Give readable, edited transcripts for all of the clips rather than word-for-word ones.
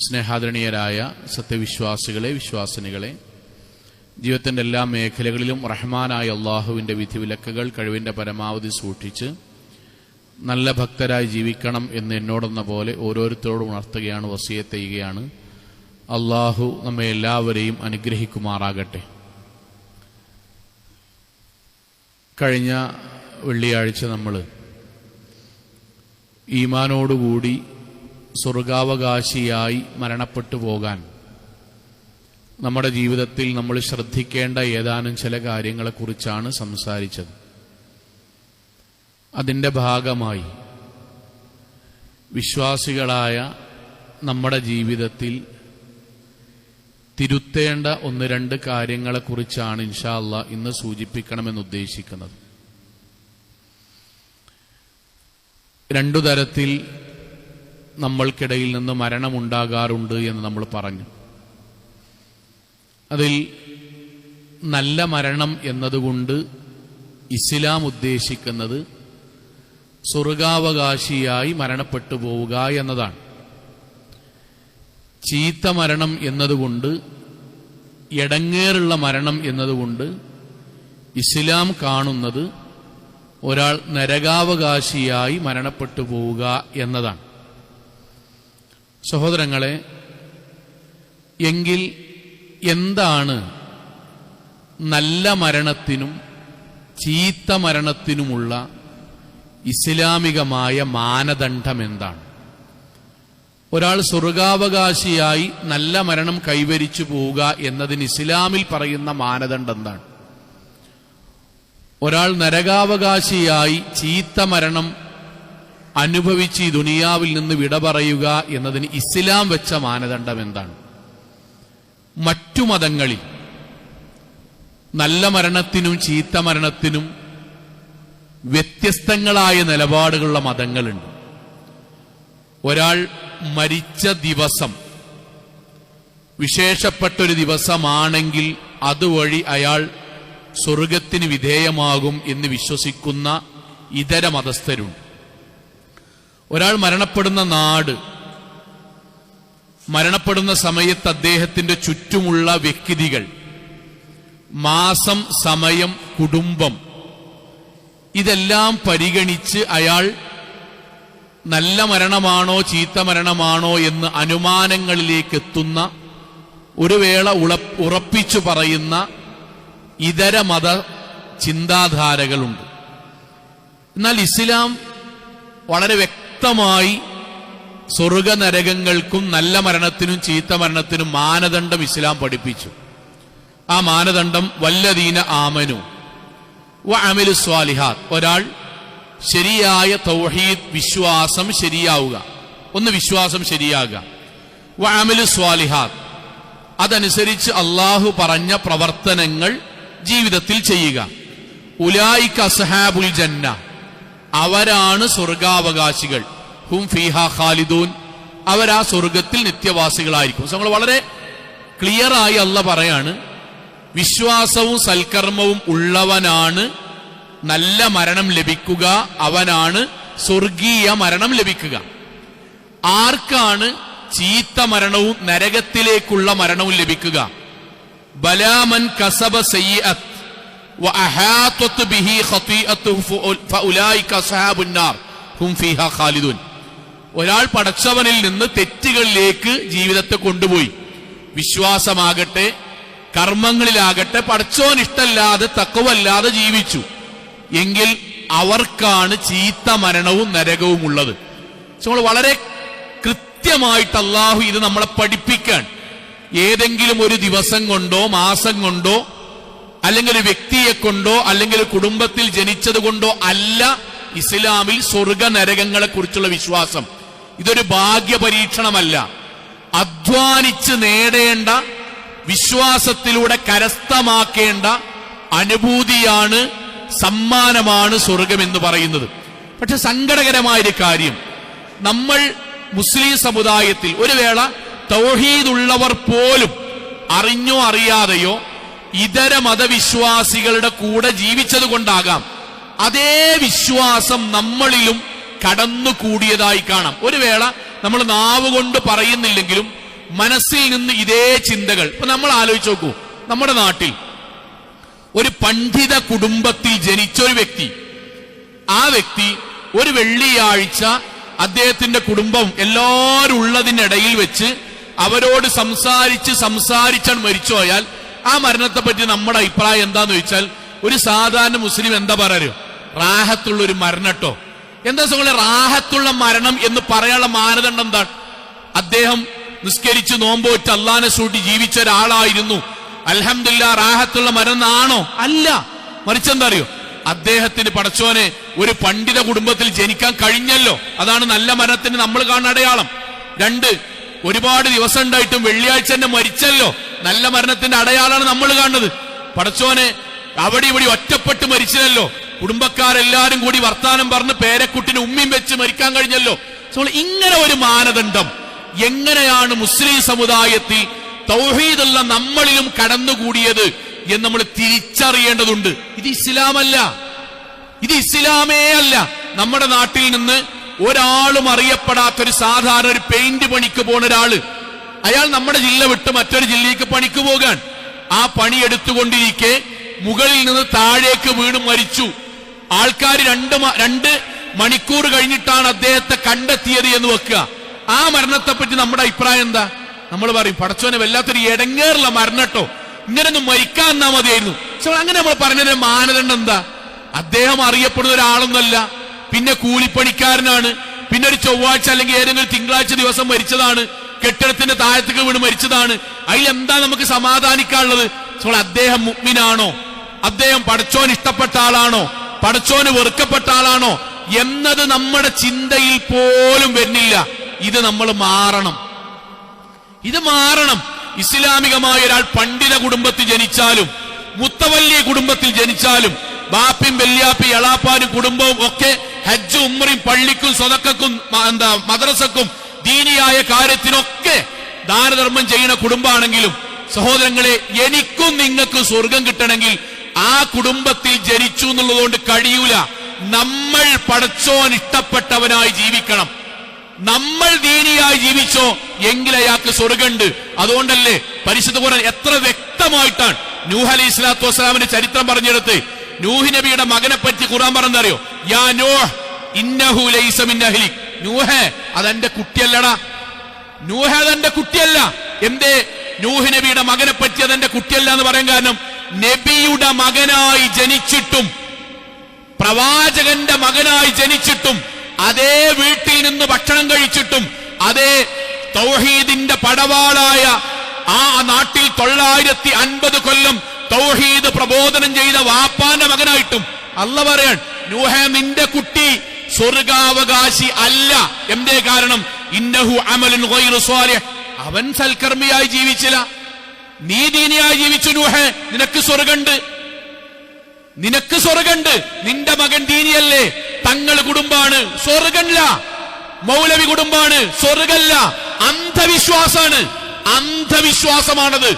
സ്നേഹാദരണീയരായ സത്യവിശ്വാസികളെ, വിശ്വാസിനികളെ, ജീവിതത്തിൻ്റെ എല്ലാ മേഖലകളിലും റഹ്മാനായ അള്ളാഹുവിൻ്റെ വിധിവിലക്കുകൾ കഴിവിൻ്റെ പരമാവധി സൂക്ഷിച്ച് നല്ല ഭക്തരായി ജീവിക്കണം എന്ന് എന്നോടെന്ന പോലെ ഓരോരുത്തരോടും ഉണർത്തുകയാണ്, വസിയത്ത് ചെയ്യുകയാണ്. അള്ളാഹു നമ്മെ എല്ലാവരെയും അനുഗ്രഹിക്കുമാറാകട്ടെ. കഴിഞ്ഞ വെള്ളിയാഴ്ച നമ്മൾ ഈമാനോടുകൂടി സ്വർഗാവകാശിയായി മരണപ്പെട്ടു പോകാൻ നമ്മുടെ ജീവിതത്തിൽ നമ്മൾ ശ്രദ്ധിക്കേണ്ട ഏതാനും ചില കാര്യങ്ങളെക്കുറിച്ചാണ് സംസാരിച്ചത്. അതിൻ്റെ ഭാഗമായി വിശ്വാസികളായ നമ്മുടെ ജീവിതത്തിൽ തിരുത്തേണ്ട ഒന്ന് രണ്ട് കാര്യങ്ങളെക്കുറിച്ചാണ് ഇൻഷാ അല്ലാഹ് ഇന്ന് സൂചിപ്പിക്കണമെന്ന് ഉദ്ദേശിക്കുന്നത്. രണ്ടു തരത്തിൽ നമ്മൾക്കിടയിൽ നിന്ന് മരണമുണ്ടാകാറുണ്ട് എന്ന് നമ്മൾ പറഞ്ഞു. അതിൽ നല്ല മരണം എന്നതുകൊണ്ട് ഇസ്ലാം ഉദ്ദേശിക്കുന്നത് സ്വർഗാവകാശിയായി മരണപ്പെട്ടു പോവുക എന്നതാണ്. ചീത്ത മരണം എന്നതുകൊണ്ട്, എടങ്ങേറുള്ള മരണം എന്നതുകൊണ്ട് ഇസ്ലാം കാണുന്നത് ഒരാൾ നരകാവകാശിയായി മരണപ്പെട്ടു പോവുക എന്നതാണ്. സഹോദരങ്ങളെ, എങ്കിൽ എന്താണ് നല്ല മരണത്തിനും ചീത്ത മരണത്തിനുമുള്ള ഇസ്ലാമികമായ മാനദണ്ഡം എന്താണ്? ഒരാൾ സ്വർഗാവകാശിയായി നല്ല മരണം കൈവരിച്ചു പോവുക എന്നതിന് ഇസ്ലാമിൽ പറയുന്ന മാനദണ്ഡം എന്താണ്? ഒരാൾ നരകാവകാശിയായി ചീത്ത മരണം അനുഭവിച്ച് ഈ ദുനിയാവിൽ നിന്ന് വിട പറയുക എന്നതിന് ഇസ്ലാം വെച്ച മാനദണ്ഡം എന്താണ്? മറ്റു മതങ്ങളിൽ നല്ല മരണത്തിനും ചീത്ത മരണത്തിനും വ്യത്യസ്തങ്ങളായ നിലപാടുകളുള്ള മതങ്ങളുണ്ട്. ഒരാൾ മരിച്ച ദിവസം വിശേഷപ്പെട്ടൊരു ദിവസമാണെങ്കിൽ അതുവഴി അയാൾ സ്വർഗത്തിന് വിധേയമാകും എന്ന് വിശ്വസിക്കുന്ന ഇതര മതസ്ഥരുണ്ട്. ഒരാൾ മരണപ്പെടുന്ന നാട്, മരണപ്പെടുന്ന സമയത്ത് അദ്ദേഹത്തിന്റെ ചുറ്റുമുള്ള വ്യക്തികൾ, മാസം, സമയം, കുടുംബം, ഇതെല്ലാം പരിഗണിച്ച് അയാൾ നല്ല മരണമാണോ ചീത്ത മരണമാണോ എന്ന് അനുമാനങ്ങളിലേക്ക് എത്തുന്ന, ഒരു വേള ഉറപ്പിച്ചു പറയുന്ന ഇതര മത ചിന്താധാരകളുണ്ട്. എന്നാൽ ഇസ്ലാം വളരെ വ്യക്തമായി സ്വർഗ നരകങ്ങൾക്കും നല്ല മരണത്തിനും ചീത്ത മരണത്തിനും മാനദണ്ഡം ഇസ്ലാം പഠിപ്പിച്ചു. ആ മാനദണ്ഡം വല്ലദീന ആമനു വ അമിലു സ്വാലിഹാത്ത്. ഒരാൾ ശരിയായ തൗഹീദ് വിശ്വാസം ശരിയാവുക, ഒന്ന് വിശ്വാസം ശരിയാകുക, വ അമിലു സ്വാലിഹാത്ത്, അതനുസരിച്ച് അള്ളാഹു പറഞ്ഞ പ്രവർത്തനങ്ങൾ ജീവിതത്തിൽ ചെയ്യുക. ഉലായിക അസ്ഹാബുൽ ജന്ന, അവരാണ് സ്വർഗാവകാശികൾ. ഹും ഫീഹാ ഖാലിദൂൻ, അവരാ സ്വർഗത്തിൽ നിത്യവാസികളായിരിക്കും. നമ്മൾ വളരെ ക്ലിയറായി അല്ലാഹ് പറയാണ്, വിശ്വാസവും സൽക്കർമ്മവും ഉള്ളവനാണ് നല്ല മരണം ലഭിക്കുക, അവനാണ് സ്വർഗീയ മരണം ലഭിക്കുക. ആർക്കാണ് ചീത്ത മരണവും നരകത്തിലേക്കുള്ള മരണവും ലഭിക്കുക? ബലാമൻ കസബ സയ്യിഅത്ത് വ അഹാതത് ബിഹി ഖതീഅത്തുഹു ഫഉലൈക അസ്ഹാബുൻ നാർ ഹും ഫീഹാ ഖാലിദൂൻ. ഒരാൾ പടച്ചവനിൽ നിന്ന് തെറ്റുകളിലേക്ക് ജീവിതത്തെ കൊണ്ടുപോയി, വിശ്വാസമാകട്ടെ കർമ്മങ്ങളിലാകട്ടെ പടച്ചോൻ ഇഷ്ടല്ലാതെ തഖ്വല്ലാതെ ജീവിച്ചു എങ്കിൽ അവർക്കാണ് ചീത്ത മരണവും നരകവും ഉള്ളത്. നമ്മൾ വളരെ കൃത്യമായിട്ട് അള്ളാഹു ഇത് നമ്മളെ പഠിപ്പിക്കാൻ, ഏതെങ്കിലും ഒരു ദിവസം കൊണ്ടോ മാസം കൊണ്ടോ അല്ലെങ്കിൽ ഒരു വ്യക്തിയെ കൊണ്ടോ അല്ലെങ്കിൽ കുടുംബത്തിൽ ജനിച്ചത് കൊണ്ടോ അല്ല ഇസ്ലാമിൽ സ്വർഗ നരകങ്ങളെ കുറിച്ചുള്ള വിശ്വാസം. ഇതൊരു ഭാഗ്യ പരീക്ഷണമല്ല, അധ്വാനിച്ച് നേടേണ്ട, വിശ്വാസത്തിലൂടെ കരസ്ഥമാക്കേണ്ട അനുഭൂതിയാണ്, സമ്മാനമാണ് സ്വർഗം എന്ന് പറയുന്നത്. പക്ഷെ സങ്കടകരമായൊരു കാര്യം, നമ്മൾ മുസ്ലിം സമുദായത്തിൽ ഒരു വേള തൗഹീദുള്ളവർ പോലും അറിഞ്ഞോ അറിയാതെയോ ഇതര മതവിശ്വാസികളുടെ കൂടെ ജീവിച്ചത് കൊണ്ടാകാം അതേ വിശ്വാസം നമ്മളിലും കടന്നുകൂടിയതായി കാണാം. ഒരു വേള നമ്മൾ നാവ് കൊണ്ട് പറയുന്നില്ലെങ്കിലും മനസ്സിൽ നിന്ന് ഇതേ ചിന്തകൾ. ഇപ്പൊ നമ്മൾ ആലോചിച്ച് നോക്കൂ, നമ്മുടെ നാട്ടിൽ ഒരു പണ്ഡിത കുടുംബത്തിൽ ജനിച്ച ഒരു വ്യക്തി, ആ വ്യക്തി ഒരു വെള്ളിയാഴ്ച അദ്ദേഹത്തിന്റെ കുടുംബം എല്ലാവരും ഉള്ളതിനിടയിൽ വെച്ച് അവരോട് സംസാരിച്ചാണ് മരിച്ചുപോയാൽ ആ മരണത്തെ പറ്റി നമ്മുടെ അഭിപ്രായം എന്താന്ന് ചോദിച്ചാൽ, ഒരു സാധാരണ മുസ്ലിം എന്താ പറയാ, റാഹത്തുള്ള ഒരു മരണട്ടോ. എന്താ സുഖം റാഹത്തുള്ള മരണം എന്ന് പറയാനുള്ള മാനദണ്ഡം എന്താണ്? അദ്ദേഹം നിസ്കരിച്ച് നോമ്പോറ്റ് അള്ളാനെ സൂട്ടി ജീവിച്ച ഒരാളായിരുന്നു, അൽഹംദുലില്ലാ റാഹത്തുള്ള മരണം ആണോ? അല്ല. മറിച്ചെന്താ അറിയോ, അദ്ദേഹത്തിന് പടച്ചോനെ ഒരു പണ്ഡിത കുടുംബത്തിൽ ജനിക്കാൻ കഴിഞ്ഞല്ലോ, അതാണ് നല്ല മരണത്തിന് നമ്മൾ കാണുന്ന അടയാളം. 2, ഒരുപാട് ദിവസം ഉണ്ടായിട്ടും വെള്ളിയാഴ്ച തന്നെ മരിച്ചല്ലോ, നല്ല മരണത്തിന്റെ അടയാളാണ് നമ്മൾ കാണുന്നത്. പടച്ചോനെ അവിടെ ഇവിടെ ഒറ്റപ്പെട്ട് മരിച്ചല്ലോ, കുടുംബക്കാരെല്ലാരും കൂടി വർത്താനം പറഞ്ഞ് പേരക്കുട്ടിന് ഉമ്മയും വെച്ച് മരിക്കാൻ കഴിഞ്ഞല്ലോ. ഇങ്ങനെ ഒരു മാനദണ്ഡം എങ്ങനെയാണ് മുസ്ലിം സമുദായത്തിൽ തൗഹീദുള്ള നമ്മളിലും കടന്നുകൂടിയത് എന്ന് നമ്മൾ തിരിച്ചറിയേണ്ടതുണ്ട്. ഇത് ഇസ്ലാമല്ല, ഇത് ഇസ്ലാമേ അല്ല. നമ്മുടെ നാട്ടിൽ നിന്ന് ഒരാളും അറിയപ്പെടാത്തൊരു സാധാരണ ഒരു പെയിന്റ് പണിക്ക് പോണ ഒരാള്, അയാൾ നമ്മുടെ ജില്ല വിട്ട് മറ്റൊരു ജില്ലയ്ക്ക് പണിക്ക് പോകാൻ, ആ പണി എടുത്തുകൊണ്ടിരിക്കെ മുകളിൽ നിന്ന് താഴേക്ക് വീണ് മരിച്ചു. ആൾക്കാർ 2 മണിക്കൂർ കഴിഞ്ഞിട്ടാണ് അദ്ദേഹത്തെ കണ്ടെത്തിയത് എന്ന് വെക്കുക. ആ മരണത്തെ പറ്റി നമ്മുടെ അഭിപ്രായം എന്താ? നമ്മൾ പറയും പടച്ചോനെ വല്ലാത്തൊരു എടങ്ങേറുള്ള മരണട്ടോ, ഇങ്ങനൊന്നും മരിക്കാൻ എന്നാ മതിയായിരുന്നു. അങ്ങനെ നമ്മൾ പറഞ്ഞതിന്റെ മാനദണ്ഡം എന്താ? അദ്ദേഹം അറിയപ്പെടുന്ന ഒരാളൊന്നല്ല, പിന്നെ കൂലിപ്പണിക്കാരനാണ്, പിന്നെ ഒരു ചൊവ്വാഴ്ച അല്ലെങ്കിൽ ഏതെങ്കിലും തിങ്കളാഴ്ച ദിവസം മരിച്ചതാണ്, കെട്ടിടത്തിന്റെ താഴത്തേക്ക് വീണ് മരിച്ചതാണ്. അതിലെന്താ നമുക്ക് സമാധാനിക്കാനുള്ളത്? അദ്ദേഹം മുഅ്മിനാണോ, അദ്ദേഹം പടച്ചോൻ ഇഷ്ടപ്പെട്ട ആളാണോ, പടച്ചോന് വെറുക്കപ്പെട്ട ആളാണോ എന്നത് നമ്മുടെ ചിന്തയിൽ പോലും വരുന്നില്ല. ഇത് നമ്മൾ മാറണം, ഇത് മാറണം. ഇസ്ലാമികമായ ഒരാൾ പണ്ഡിത കുടുംബത്തിൽ ജനിച്ചാലും മുത്തവല്ലി കുടുംബത്തിൽ ജനിച്ചാലും ബാപ്പിയും വല്യാപ്പി എളാപ്പാനും കുടുംബവും ഒക്കെ ഹജ്ജും ഉംറയും പള്ളിക്കും സ്വതക്കക്കും മദ്രസക്കും ദീനിയായ കാര്യത്തിനൊക്കെ ദാനധർമ്മം ചെയ്യുന്ന കുടുംബമാണെങ്കിലും സഹോദരങ്ങളെ, എനിക്കും നിങ്ങൾക്കും സ്വർഗം കിട്ടണമെങ്കിൽ ആ കുടുംബത്തിൽ ജനിച്ചു എന്നുള്ളതുകൊണ്ട് കഴിയൂല. നമ്മൾ പടച്ചോൻ ഇഷ്ടപ്പെട്ടവനായി ജീവിക്കണം, നമ്മൾ ദീനിയായി ജീവിച്ചോ എങ്കിൽ അയാൾക്ക് സ്വർഗമുണ്ട്. അതുകൊണ്ടല്ലേ പരിശുദ്ധ ഖുർആൻ എത്ര വ്യക്തമായിട്ടാണ് നൂഹ് അലൈഹി സ്വലാത്തു വസ്സലാമിന്റെ ചരിത്രം പറഞ്ഞെടുത്ത് നൂഹ് നബിയുടെ മകനെ പറ്റി ഖുർആൻ പറഞ്ഞറിയോ? യാ നൂഹ് ഇന്നഹു ലൈസ മിൻ അഹ്ലിക്. നൂഹേ, അതെന്റെ കുട്ടിയല്ലടാ, നൂഹ് അതെന്റെ കുട്ടിയല്ല. എന്തേ നൂഹ് നബിയുടെ മകനെ പറ്റി അതെന്റെ കുട്ടിയല്ല എന്ന് പറയാൻ കാരണം, നബിയുടെ മകനായി ജനിച്ചിട്ടും പ്രവാചകന്റെ മകനായി ജനിച്ചിട്ടും അതേ വീട്ടിൽ നിന്ന് ഭക്ഷണം കഴിച്ചിട്ടും അതേ തൗഹീദിന്റെ പടവാളായ ആ നാട്ടിൽ 950 കൊല്ലം തൗഹീദ് പ്രബോധനം ചെയ്ത വാപ്പാന്റെ മകനായിട്ടും അല്ലാഹു പറയാൻ, നൂഹേ നിന്റെ കുട്ടി സ്വർഗാവകാശി അല്ല. എന്തേ കാരണം? ഇന്നഹു അമലുൻ ഗൈറു സ്വാലിഹ്, അവൻ സൽക്കർമ്മിയായി ജീവിച്ചില്ല, നീ ദീനിയായി ജീവിച്ചു. നൂഹേ, നിനക്ക് സ്വർഗമുണ്ട്, നിനക്ക് സ്വർഗമുണ്ട്. നിന്റെ മകൻ ദീനിയല്ലേ, തങ്ങൾ കുടുംബാണ്, സ്വർഗല്ല. മൗലവി കുടുംബാണ്, സ്വർഗല്ല. അന്ധവിശ്വാസാണ്, അന്ധവിശ്വാസമാണത്.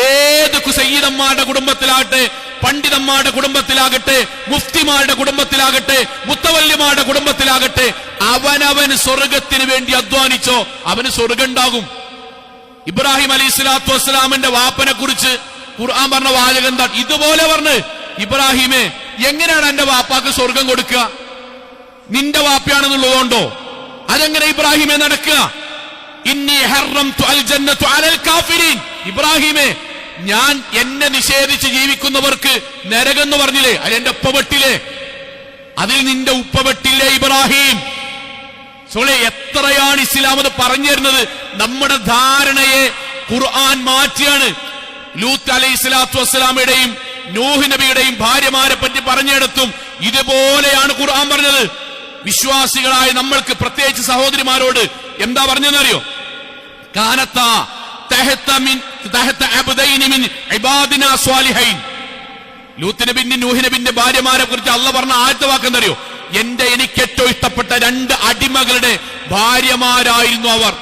ഏത് സയ്യിദന്മാരുടെ കുടുംബത്തിലാകട്ടെ, പണ്ഡിതന്മാരുടെ കുടുംബത്തിലാകട്ടെ, മുഫ്തിമാരുടെ കുടുംബത്തിലാകട്ടെ, മുത്തവല്ലിമാരുടെ കുടുംബത്തിലാകട്ടെ, അവനവൻ സ്വർഗത്തിന് വേണ്ടി അധ്വാനിച്ചോ അവന് സ്വർഗം ഉണ്ടാകും. ഇബ്രാഹിം അലൈഹി സ്വലാത്തു വസ്സലാമിന്റെ വാപ്പനെ കുറിച്ച് ഖുർആൻ പറഞ്ഞ വാചകം എന്താ? ഇതുപോലെ പറഞ്ഞ്, ഇബ്രാഹിമേ എങ്ങനെയാണ് എന്റെ വാപ്പാക്ക് സ്വർഗം കൊടുക്കുക? നിന്റെ വാപ്പയാണെന്നുള്ളതുകൊണ്ടോ? അതെങ്ങനെ ഇബ്രാഹിമെ നടക്കുക? ഇന്നി ഹറംതു അൽ ജന്നതു അലൽ കാഫിരീൻ. ഇബ്രാഹിമേ, ഞാൻ എന്നെ നിഷേധിച്ച് ജീവിക്കുന്നവർക്ക് നരകം എന്ന് പറഞ്ഞില്ലേ, അത് എന്റെ ഉപ്പവെട്ടിലെ, അതിൽ നിന്റെ ഉപ്പവെട്ടില്ലേ ഇബ്രാഹിം. എത്രയാണ് ഇസ്ലാം അത് പറഞ്ഞു തരുന്നത്? നമ്മുടെ ധാരണയെ ഖുർആൻ മാറ്റിയാണ്. ലൂത്ത് അലൈഹി സ്വലാത്തു വസ്സലാമയുടെയും നൂഹ് നബിയുടെയും ഭാര്യമാരെ പറ്റി പറഞ്ഞെടുത്തും ഇതുപോലെയാണ് ഖുർആൻ പറഞ്ഞത്. വിശ്വാസികളായ നമ്മൾക്ക്, പ്രത്യേകിച്ച് സഹോദരിമാരോട് എന്താ പറഞ്ഞെന്നറിയോ? കാനത്താ തഹത അബ്ദൈനി മിൻ ഇബാദിനാ സ്വാലിഹൈൻ. ലൂത്ത് നബിന്റെ നൂഹ് നബിന്റെ ഭാര്യമാരെ കുറിച്ച് അള്ളാഹ് പറഞ്ഞ ആദ്യത്തെ വാക്കെന്നറിയോ? എനിക്ക് ഏറ്റവും ഇഷ്ടപ്പെട്ട 2 അടിമകളുടെ ഭാര്യമാരായിരുന്നു അവർ.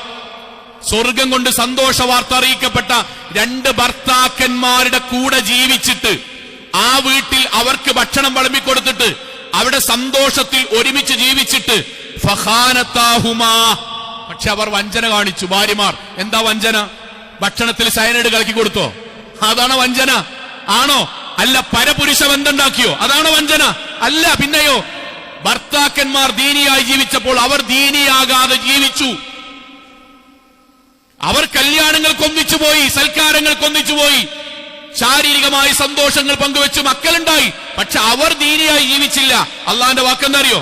സ്വർഗം കൊണ്ട് സന്തോഷ വാർത്ത അറിയിക്കപ്പെട്ട 2 ഭർത്താക്കന്മാരുടെ കൂടെ ജീവിച്ചിട്ട് ആ വീട്ടിൽ അവർക്ക് ഭക്ഷണം വിളമ്പിക്കൊടുത്തിട്ട് അവിടെ സന്തോഷത്തിൽ ഒരുമിച്ച് ജീവിച്ചിട്ട് ഫഖാനത്താഹുമാ, പക്ഷെ അവർ വഞ്ചന കാണിച്ചു. ഭാര്യമാർ എന്താ വഞ്ചന? ഭക്ഷണത്തിൽ സയനൈഡ് കലക്കി കൊടുത്തോ? അതാണോ വഞ്ചന? ആണോ? അല്ല. പരപുരുഷ ബന്ധമുണ്ടാക്കിയോ? അതാണോ വഞ്ചന? അല്ല. പിന്നെയോ? ഭർത്താക്കന്മാർ ദീനിയായി ജീവിച്ചപ്പോൾ അവർ ദീനിയാകാതെ ജീവിച്ചു. അവർ കല്യാണങ്ങൾക്ക് ഒന്നിച്ചുപോയി, സൽക്കാരങ്ങൾക്ക് ഒന്നിച്ചുപോയി, ശാരീരികമായ സന്തോഷങ്ങൾ പങ്കുവെച്ചു, മക്കളുണ്ടായി. പക്ഷെ അവർ ദീനിയായി ജീവിച്ചില്ല. അള്ളാന്റെ വാക്കെന്താ അറിയോ?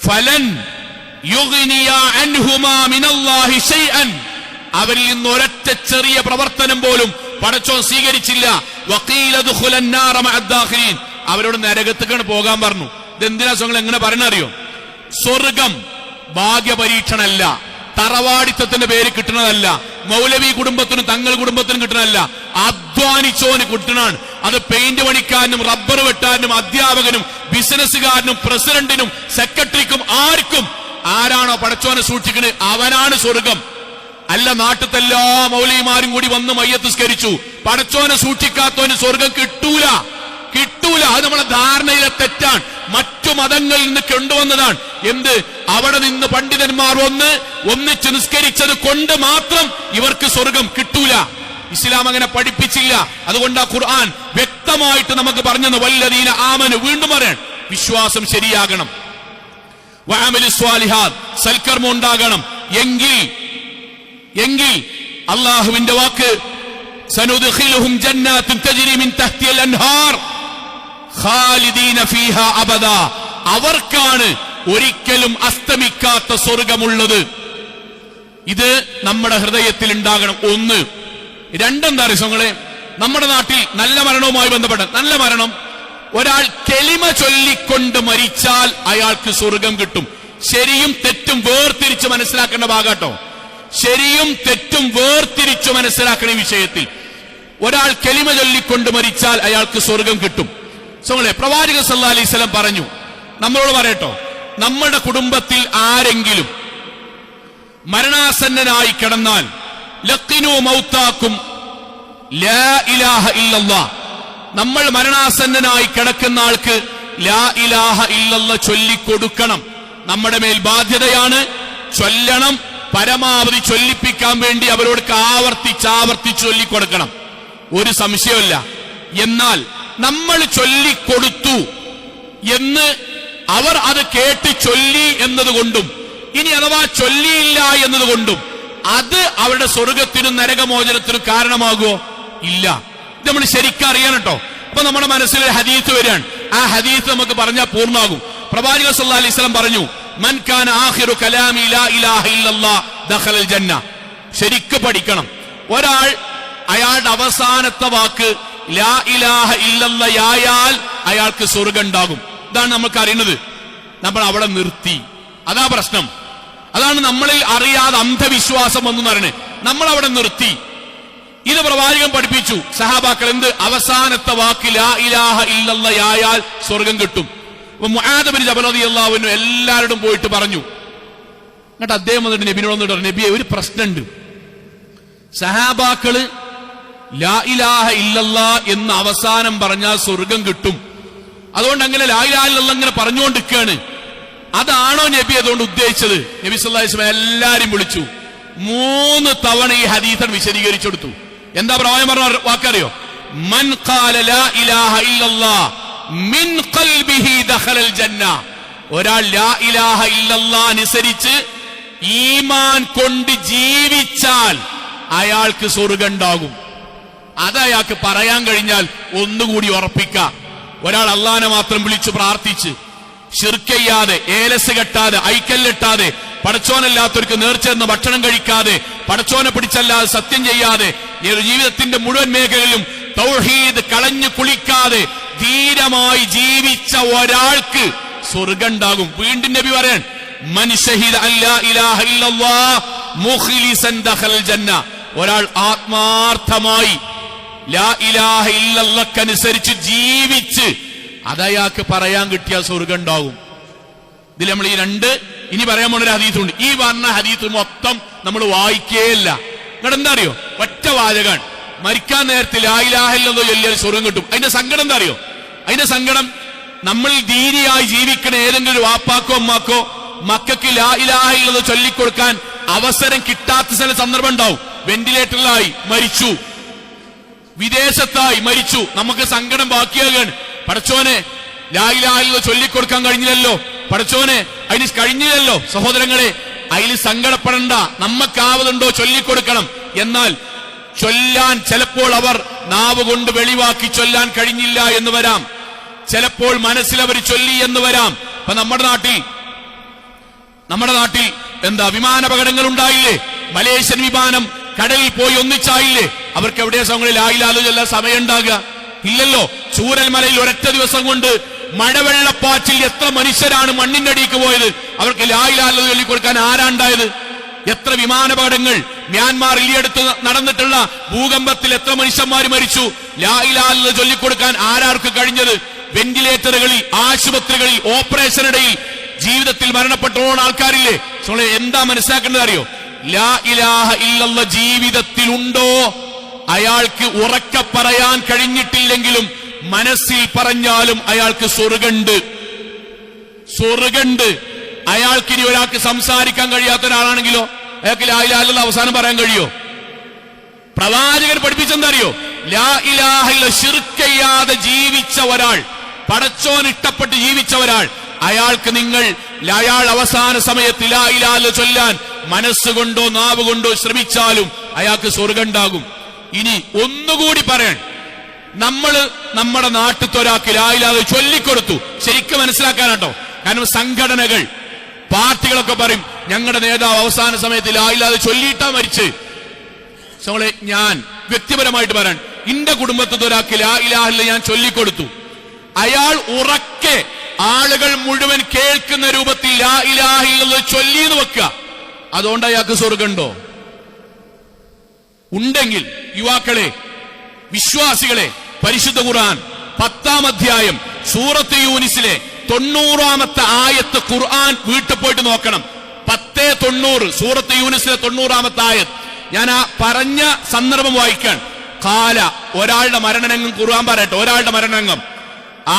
ഫലൻ യുഗ്നിയ അൻഹുമാ മിനല്ലാഹി ശൈഅൻ. അവരിൽ നിന്ന് ഒരൊറ്റ ചെറിയ പ്രവർത്തനം പോലും പടച്ചോൻ സ്വീകരിച്ചില്ല. വഖീല ദുഖുലൻ നാറ മഅദ്ദാഖിലീൻ. അവരോട് നരകത്തേക്കാണ് പോകാൻ പറഞ്ഞു. ഇതെന്തിനാ നിങ്ങൾ എങ്ങനെ പറയണറിയോ? സ്വർഗം ഭാഗ്യപരീക്ഷണമല്ല, തറവാടിത്തത്തിന്റെ പേര് കിട്ടുന്നതല്ല, മൗലവി കുടുംബത്തിനും തങ്ങൾ കുടുംബത്തിനും കിട്ടുന്നതല്ല, അധ്വാനിച്ചോന് കിട്ടണാണ്. അത് പെയിന്റ് പണിക്കാരനും റബ്ബർ വെട്ടാനും അധ്യാപകനും ബിസിനസ്സുകാരനും പ്രസിഡന്റിനും സെക്രട്ടറിക്കും ആർക്കും ആരാണോ പടച്ചോനെ സൂക്ഷിക്കുന്നത് അവനാണ് സ്വർഗം. അല്ല നാട്ടിലത്തെ എല്ലാ മൗലവിമാരും കൂടി വന്ന് മയ്യത്ത് സ്കരിച്ചു, പടച്ചോനെ സൂക്ഷിക്കാത്തവന് സ്വർഗം കിട്ടൂല. അത് നമ്മളെ ധാരണയിലെ തെറ്റാണ്. മറ്റു മതങ്ങളിൽ നിന്ന് കൊണ്ടുവന്നതാണ്. എന്ത്? അവിടെ നിന്ന് പണ്ഡിതന്മാർ ഒന്നിച്ച് നിസ്കരിച്ചത് കൊണ്ട് മാത്രം ഇവർക്ക് സ്വർഗം കിട്ടൂല. ഇസ്ലാം അങ്ങനെ പഠിപ്പിച്ചില്ല. അതുകൊണ്ട് ആ ഖുർആൻ വ്യക്തമായിട്ട് നമുക്ക് പറഞ്ഞു, വല്ലദീന ആമനു. വീണ്ടും പറയാൻ, വിശ്വാസം ശരിയാകണം, വഅമലു സ്വാലിഹാത്ത്, സൽക്കർമ്മം ഉണ്ടാകണം. എങ്കിൽ അള്ളാഹുവിന്റെ വാക്ക് സനുദ്ഖിലുഹും ജന്നാത്തുൻ തജ്രി മിൻ തഹ്തിൽ അൻഹാർ ഖാലിദീന ഫീഹാ അബദാ. അവർക്കാണ് ഒരിക്കലും അസ്തമിക്കാത്ത സ്വർഗമുള്ളത്. ഇത് നമ്മുടെ ഹൃദയത്തിൽ ഉണ്ടാകണം. ഒന്ന്. രണ്ടെന്താ അറിയുങ്ങളെ, നമ്മുടെ നാട്ടിൽ നല്ല മരണവുമായി ബന്ധപ്പെട്ട നല്ല മരണം, ഒരാൾ കെലിമ ചൊല്ലിക്കൊണ്ട് മരിച്ചാൽ അയാൾക്ക് സ്വർഗം കിട്ടും. ശരിയും തെറ്റും വേർതിരിച്ച് മനസ്സിലാക്കേണ്ട ഭാഗാട്ടോ. ശരിയും തെറ്റും വേർതിരിച്ചു മനസ്സിലാക്കുന്ന ഈ വിഷയത്തിൽ ഒരാൾ കെലിമ ചൊല്ലിക്കൊണ്ട് മരിച്ചാൽ അയാൾക്ക് സ്വർഗം കിട്ടും. പ്രവാചകൻ സല്ലല്ലാഹു അലൈഹി വസല്ലം പറഞ്ഞു, നമ്മളോട് പറയട്ടോ, നമ്മുടെ കുടുംബത്തിൽ ആരെങ്കിലും മരണാസന്നനായി കിടന്നാൽ ലഖിനു മൗതാക്കും ലാ ഇലാഹ ഇല്ലല്ലാഹ്. നമ്മൾ മരണാസന്നനായി കിടക്കുന്ന ആൾക്ക് ലാ ഇലാഹ ഇല്ലല്ലാഹ് ചൊല്ലിക്കൊടുക്കണം. നമ്മുടെ മേൽ ബാധ്യതയാണ്. ചൊല്ലണം. പരമാവധി ചൊല്ലിപ്പിക്കാൻ വേണ്ടി അവരോട് ആവർത്തിച്ച് ചൊല്ലിക്കൊടുക്കണം. ഒരു സംശയമില്ല. എന്നാൽ നമ്മൾ ചൊല്ലിക്കൊടുത്തു എന്ന് അവർ അത് കേട്ട് ചൊല്ലി എന്നതുകൊണ്ടും ഇനി അഥവാ ചൊല്ലിയില്ല എന്നതുകൊണ്ടും അത് അവരുടെ സ്വർഗത്തിനും നരകമോചനത്തിനും കാരണമാകുമോ? ഇല്ല. ഇത് നമ്മൾ ശരിക്കും അറിയണം കേട്ടോ. അപ്പൊ നമ്മുടെ മനസ്സിൽ ഒരു ഹദീസ് വരികയാണ്. ആ ഹദീസ് നമുക്ക് പറഞ്ഞാൽ പൂർണ്ണമാകും. പ്രവാചകൻ സല്ലല്ലാഹു അലൈഹി വസല്ലം പറഞ്ഞു, മൻ കാന ആഖിറു കലാമി ലാ ഇലാഹ ഇല്ലല്ലാഹ് ദഖലൽ ജന്ന. ശരിക്ക് പഠിക്കണം. ഒരാൾ അയാളുടെ അവസാനത്തെ വാക്ക് ലാ ഇലാഹ ഇല്ലല്ലാഹ് ആയാൽ അയാൾക്ക് സ്വർഗം ഉണ്ടാകും. ഇതാണ് നമുക്ക് അറിയുന്നത്. നമ്മൾ അവിടെ നിർത്തി. അതാ പ്രശ്നം. അതാണ് നമ്മളിൽ അറിയാതെ അന്ധവിശ്വാസം എന്ന് പറയുന്നത്. നമ്മൾ അവിടെ നിർത്തി. ഇത് പ്രവാചകൻ പഠിപ്പിച്ചു. സഹാബാക്കൾ എന്ത്? അവസാനത്തെ വാക്ക് ലാ ഇലാഹ ഇല്ലല്ലാഹ് ആയാൽ സ്വർഗം കിട്ടും. അപ്പൊ മുആദ് ബിൻ ജബൽ റളിയല്ലാഹു അൻഹു എല്ലാവരോടും പോയിട്ട് പറഞ്ഞു. എന്നിട്ട് അദ്ദേഹം വന്നിട്ട് നബിയോട് വന്നിട്ട് പറഞ്ഞു, നബിയെ ഒരു പ്രശ്നമുണ്ട്. സഹാബാക്കള് ലാ ഇലാഹ ഇല്ലല്ലാഹ് എന്ന് അവസാനം പറഞ്ഞാൽ സ്വർഗം കിട്ടും. അതുകൊണ്ട് അങ്ങനെ ലാ ഇലാഹ ഇല്ലല്ലാഹ് അങ്ങനെ പറഞ്ഞുകൊണ്ടിരിക്കുകയാണ്. അതാണോ നബി അതുകൊണ്ട് ഉദ്ദേശിച്ചത്? നബി സല്ലല്ലാഹു അലൈഹി വസല്ലം എല്ലാരും വിളിച്ചു. 3 തവണ ഈ ഹദീസ് വിശദീകരിച്ചു കൊടുത്തു. എന്താ പ്രവാചകൻ പറഞ്ഞ വാക്കറിയോ? മൻ ഖാല ലാ ഇലാഹ ഇല്ലല്ലാഹ് മിൻ ഖൽബിഹി ദഖലൽ ജന്ന. ഒരാൾ ലാ ഇലാഹ ഇല്ലല്ലാഹ് അനുസരിച്ച് ഈമാൻ കൊണ്ട് ജീവിച്ചാൽ അയാൾക്ക് സ്വർഗ്ഗം ഉണ്ടാകും. അത് അയാൾക്ക് പറയാൻ കഴിഞ്ഞാൽ ഒന്നുകൂടി ഉറപ്പിക്കാം. ഒരാൾ അള്ളാഹനെ മാത്രം വിളിച്ചു പ്രാർത്ഥിച്ച് ശിർക്ക് ചെയ്യാതെ, ഏലസ് കെട്ടാതെ, ഐക്കല്ലിട്ടാതെ, പടച്ചോനല്ലാത്തവർക്ക് നേർച്ചെന്ന ഭക്ഷണം കഴിക്കാതെ, പടച്ചോനെ പിടിച്ചല്ലാതെ സത്യം ചെയ്യാതെ, ജീവിതത്തിന്റെ മുഴുവൻ മേഖലയിലും തൗഹീദ് കളഞ്ഞു കുളിക്കാതെ ധീരമായി ജീവിച്ച ഒരാൾക്ക് സ്വർഗ്ഗം ഉണ്ടാകും. വീണ്ടും നബി പറയാൻ, മൻ ശഹിദ അല്ലാ ഇലാഹ ഇല്ലല്ലാഹ് മുഖ്ലിസൻ ദഖലൽ ജന്ന. ഒരാൾ ആത്മാർത്ഥമായി ലാ ഇലാഹ ഇല്ലല്ലാഹ്ക്കനുസരിച്ച് ജീവിച്ച് അതയാൾക്ക് പറയാൻ കിട്ടിയ സ്വർഗ്ഗം ഉണ്ടാകും. ഇതിൽ നമ്മൾ ഈ രണ്ട് ഇനി പറയാൻ പോണ ഒരു ഹദീസുണ്ട്. ഈ പറഞ്ഞ ഹദീസ് മൊത്തം നമ്മൾ വായിക്കേയില്ല. എന്നിട്ട് എന്താ അറിയോ? ഒറ്റ വാചകാണ്. മരിക്കാൻ നേരത്തിൽ ലാ ഇലാഹ ഇല്ലല്ലാഹ് ചൊല്ലിയാൽ സ്വർഗ്ഗം കിട്ടും. അതിന്റെ സങ്കടം എന്താ അറിയോ? അതിന്റെ സങ്കടം, നമ്മൾ ദീനിയായി ജീവിക്കണ ഏതെങ്കിലും ഒരു വാപ്പാക്കോ അമ്മാക്കോ മക്കൾക്ക് ലാ ഇലാഹ ഇല്ലല്ലാഹ് ചൊല്ലിക്കൊടുക്കാൻ അവസരം കിട്ടാത്ത ചില സന്ദർഭം ഉണ്ടാവും. വെന്റിലേറ്ററിലായി മരിച്ചു, വിദേശത്തായി മരിച്ചു, നമുക്ക് സങ്കടം ബാക്കിയാകാൻ. പടച്ചോനെ ലാ ഇലാഹ ഇല്ലല്ലാഹ് ചൊല്ലിക്കൊടുക്കാൻ കഴിഞ്ഞില്ലല്ലോ, പടച്ചോനെ അതിന് കഴിഞ്ഞില്ലല്ലോ. സഹോദരങ്ങളെ, അതിൽ സങ്കടപ്പെടണ്ട, നമ്മക്കാവതുണ്ടോ ചൊല്ലിക്കൊടുക്കണം. എന്നാൽ ചൊല്ലാൻ ചിലപ്പോൾ അവർ നാവ് കൊണ്ട് വെളിവാക്കി ചൊല്ലാൻ കഴിഞ്ഞില്ല എന്ന് വരാം, ചിലപ്പോൾ മനസ്സിൽ അവർ ചൊല്ലി എന്ന് വരാം. ഇപ്പൊ നമ്മുടെ നാട്ടിൽ എന്താ വിമാനാപകടങ്ങൾ ഉണ്ടായില്ലേ? മലേഷ്യൻ വിമാനം കടലിൽ പോയി ഒന്നിച്ചായില്ലേ? അവർക്ക് എവിടെയാ സമയങ്ങളിൽ ലാ ഇലാഹ ഇല്ലല്ലാഹ് സമയം ഉണ്ടാകുക? ഇല്ലല്ലോ. ചൂരൽമലയിൽ ഒരൊറ്റ ദിവസം കൊണ്ട് മഴവെള്ളപ്പാച്ചിൽ എത്ര മനുഷ്യരാണ് മണ്ണിന്റെ അടിക്ക് പോയത്? അവർക്ക് ലാ ഇലാഹ ഇല്ലല്ലാഹ് ചൊല്ലിക്കൊടുക്കാൻ ആരാണ്ടായത്? എത്ര വിമാനാപകടങ്ങൾ മ്യാൻമാറിൽ ഈ അടുത്ത് നടന്നിട്ടുള്ള ഭൂകമ്പത്തിൽ എത്ര മനുഷ്യന്മാർ മരിച്ചു? ലാ ഇലാഹ ഇല്ലല്ലാഹ് ചൊല്ലിക്കൊടുക്കാൻ ആരാർക്ക് കഴിഞ്ഞത്? വെന്റിലേറ്ററുകളിൽ, ആശുപത്രികളിൽ, ഓപ്പറേഷനിടയിൽ ജീവിതത്തിൽ മരണപ്പെട്ടോണ ആൾക്കാരില്ലേ? എന്താ മനസ്സിലാക്കേണ്ടത് അറിയോ? ലാ ഇലാഹ ഇല്ലല്ലാഹ് ജീവിതത്തിൽ ഉണ്ടോ? അയാൾക്ക് ഉറക്കെ പറയാൻ കഴിഞ്ഞിട്ടില്ലെങ്കിലും മനസ്സിൽ പറഞ്ഞാലും അയാൾക്ക് സ്വർഗണ്ട്. അയാൾക്കിനി ഒരാൾക്ക് സംസാരിക്കാൻ കഴിയാത്ത ഒരാളാണെങ്കിലോ അയാൾക്ക് ലാ ഇലാഹ ഇല്ലല്ലാഹ് അവസാനം പറയാൻ കഴിയോ? പ്രവാചകൻ പഠിപ്പിച്ചെന്താ അറിയോ? ലാ ഇലാഹ ഇല്ലല്ലാഹ് ശിർക്ക് ചെയ്യാതെ ജീവിച്ച ഒരാൾ, പടച്ചോൻ ഇഷ്ടപ്പെട്ട് ജീവിച്ച ഒരാൾ, അയാൾക്ക് നിങ്ങൾ അയാൾ അവസാന സമയത്ത് ലാ ഇലാഹ ഇല്ലല്ലാഹ് ചൊല്ലാൻ മനസ്സുകൊണ്ടോ നാവ് കൊണ്ടോ ശ്രമിച്ചാലും അയാൾക്ക് സ്വർഗമുണ്ടാകും. ഇനി ഒന്നുകൂടി പറയാൻ, നമ്മുടെ നാട്ടിലത്തെ ഒരാൾക്ക് ലാ ഇലാഹ ഇല്ലല്ലാഹ് ചൊല്ലിക്കൊടുത്തു. ശരിക്കും മനസ്സിലാക്കാനാട്ടോ. കാരണം സംഘടനകൾ, പാർട്ടികളൊക്കെ പറയും ഞങ്ങളുടെ നേതാവ് അവസാന സമയത്ത് ലാ ഇലാഹ ഇല്ലല്ലാഹ് ചൊല്ലിയിട്ടാ മരിച്ച്. ഞാൻ വ്യക്തിപരമായിട്ട് പറയാൻ, എന്റെ കുടുംബത്തിൽ ഒരാൾക്ക് ലാ ഇലാഹ ഇല്ലല്ലാഹ് ഞാൻ ചൊല്ലിക്കൊടുത്തു. അയാൾ ഉറക്കെ ആളുകൾ മുഴുവൻ കേൾക്കുന്ന രൂപത്തിൽ ലാ ഇലാഹ ഇല്ലല്ലാഹ് ചൊല്ലിന്ന് വെക്കുക. അതുകൊണ്ട് അയാൾക്ക് സ്വർഗമുണ്ടോ? ഉണ്ടെങ്കിൽ യുവാക്കളെ, വിശ്വാസികളെ, പരിശുദ്ധ ഖുർആൻ 10-ാം അധ്യായം സൂറത്ത് യൂനിസിലെ 90-ാമത്തെ ആയത്ത് ഖുർആൻ വീട്ടിൽ പോയിട്ട് നോക്കണം. 10:90 സൂറത്ത് യൂനിസിലെ 90-ാമത്തെ ആയത്ത്. ഞാൻ ആ പറഞ്ഞ സന്ദർഭം വായിക്കാൻ. കാല, ഒരാളുടെ മരണരംഗം ഖുർആൻ പറയട്ടെ. ഒരാളുടെ മരണരംഗം.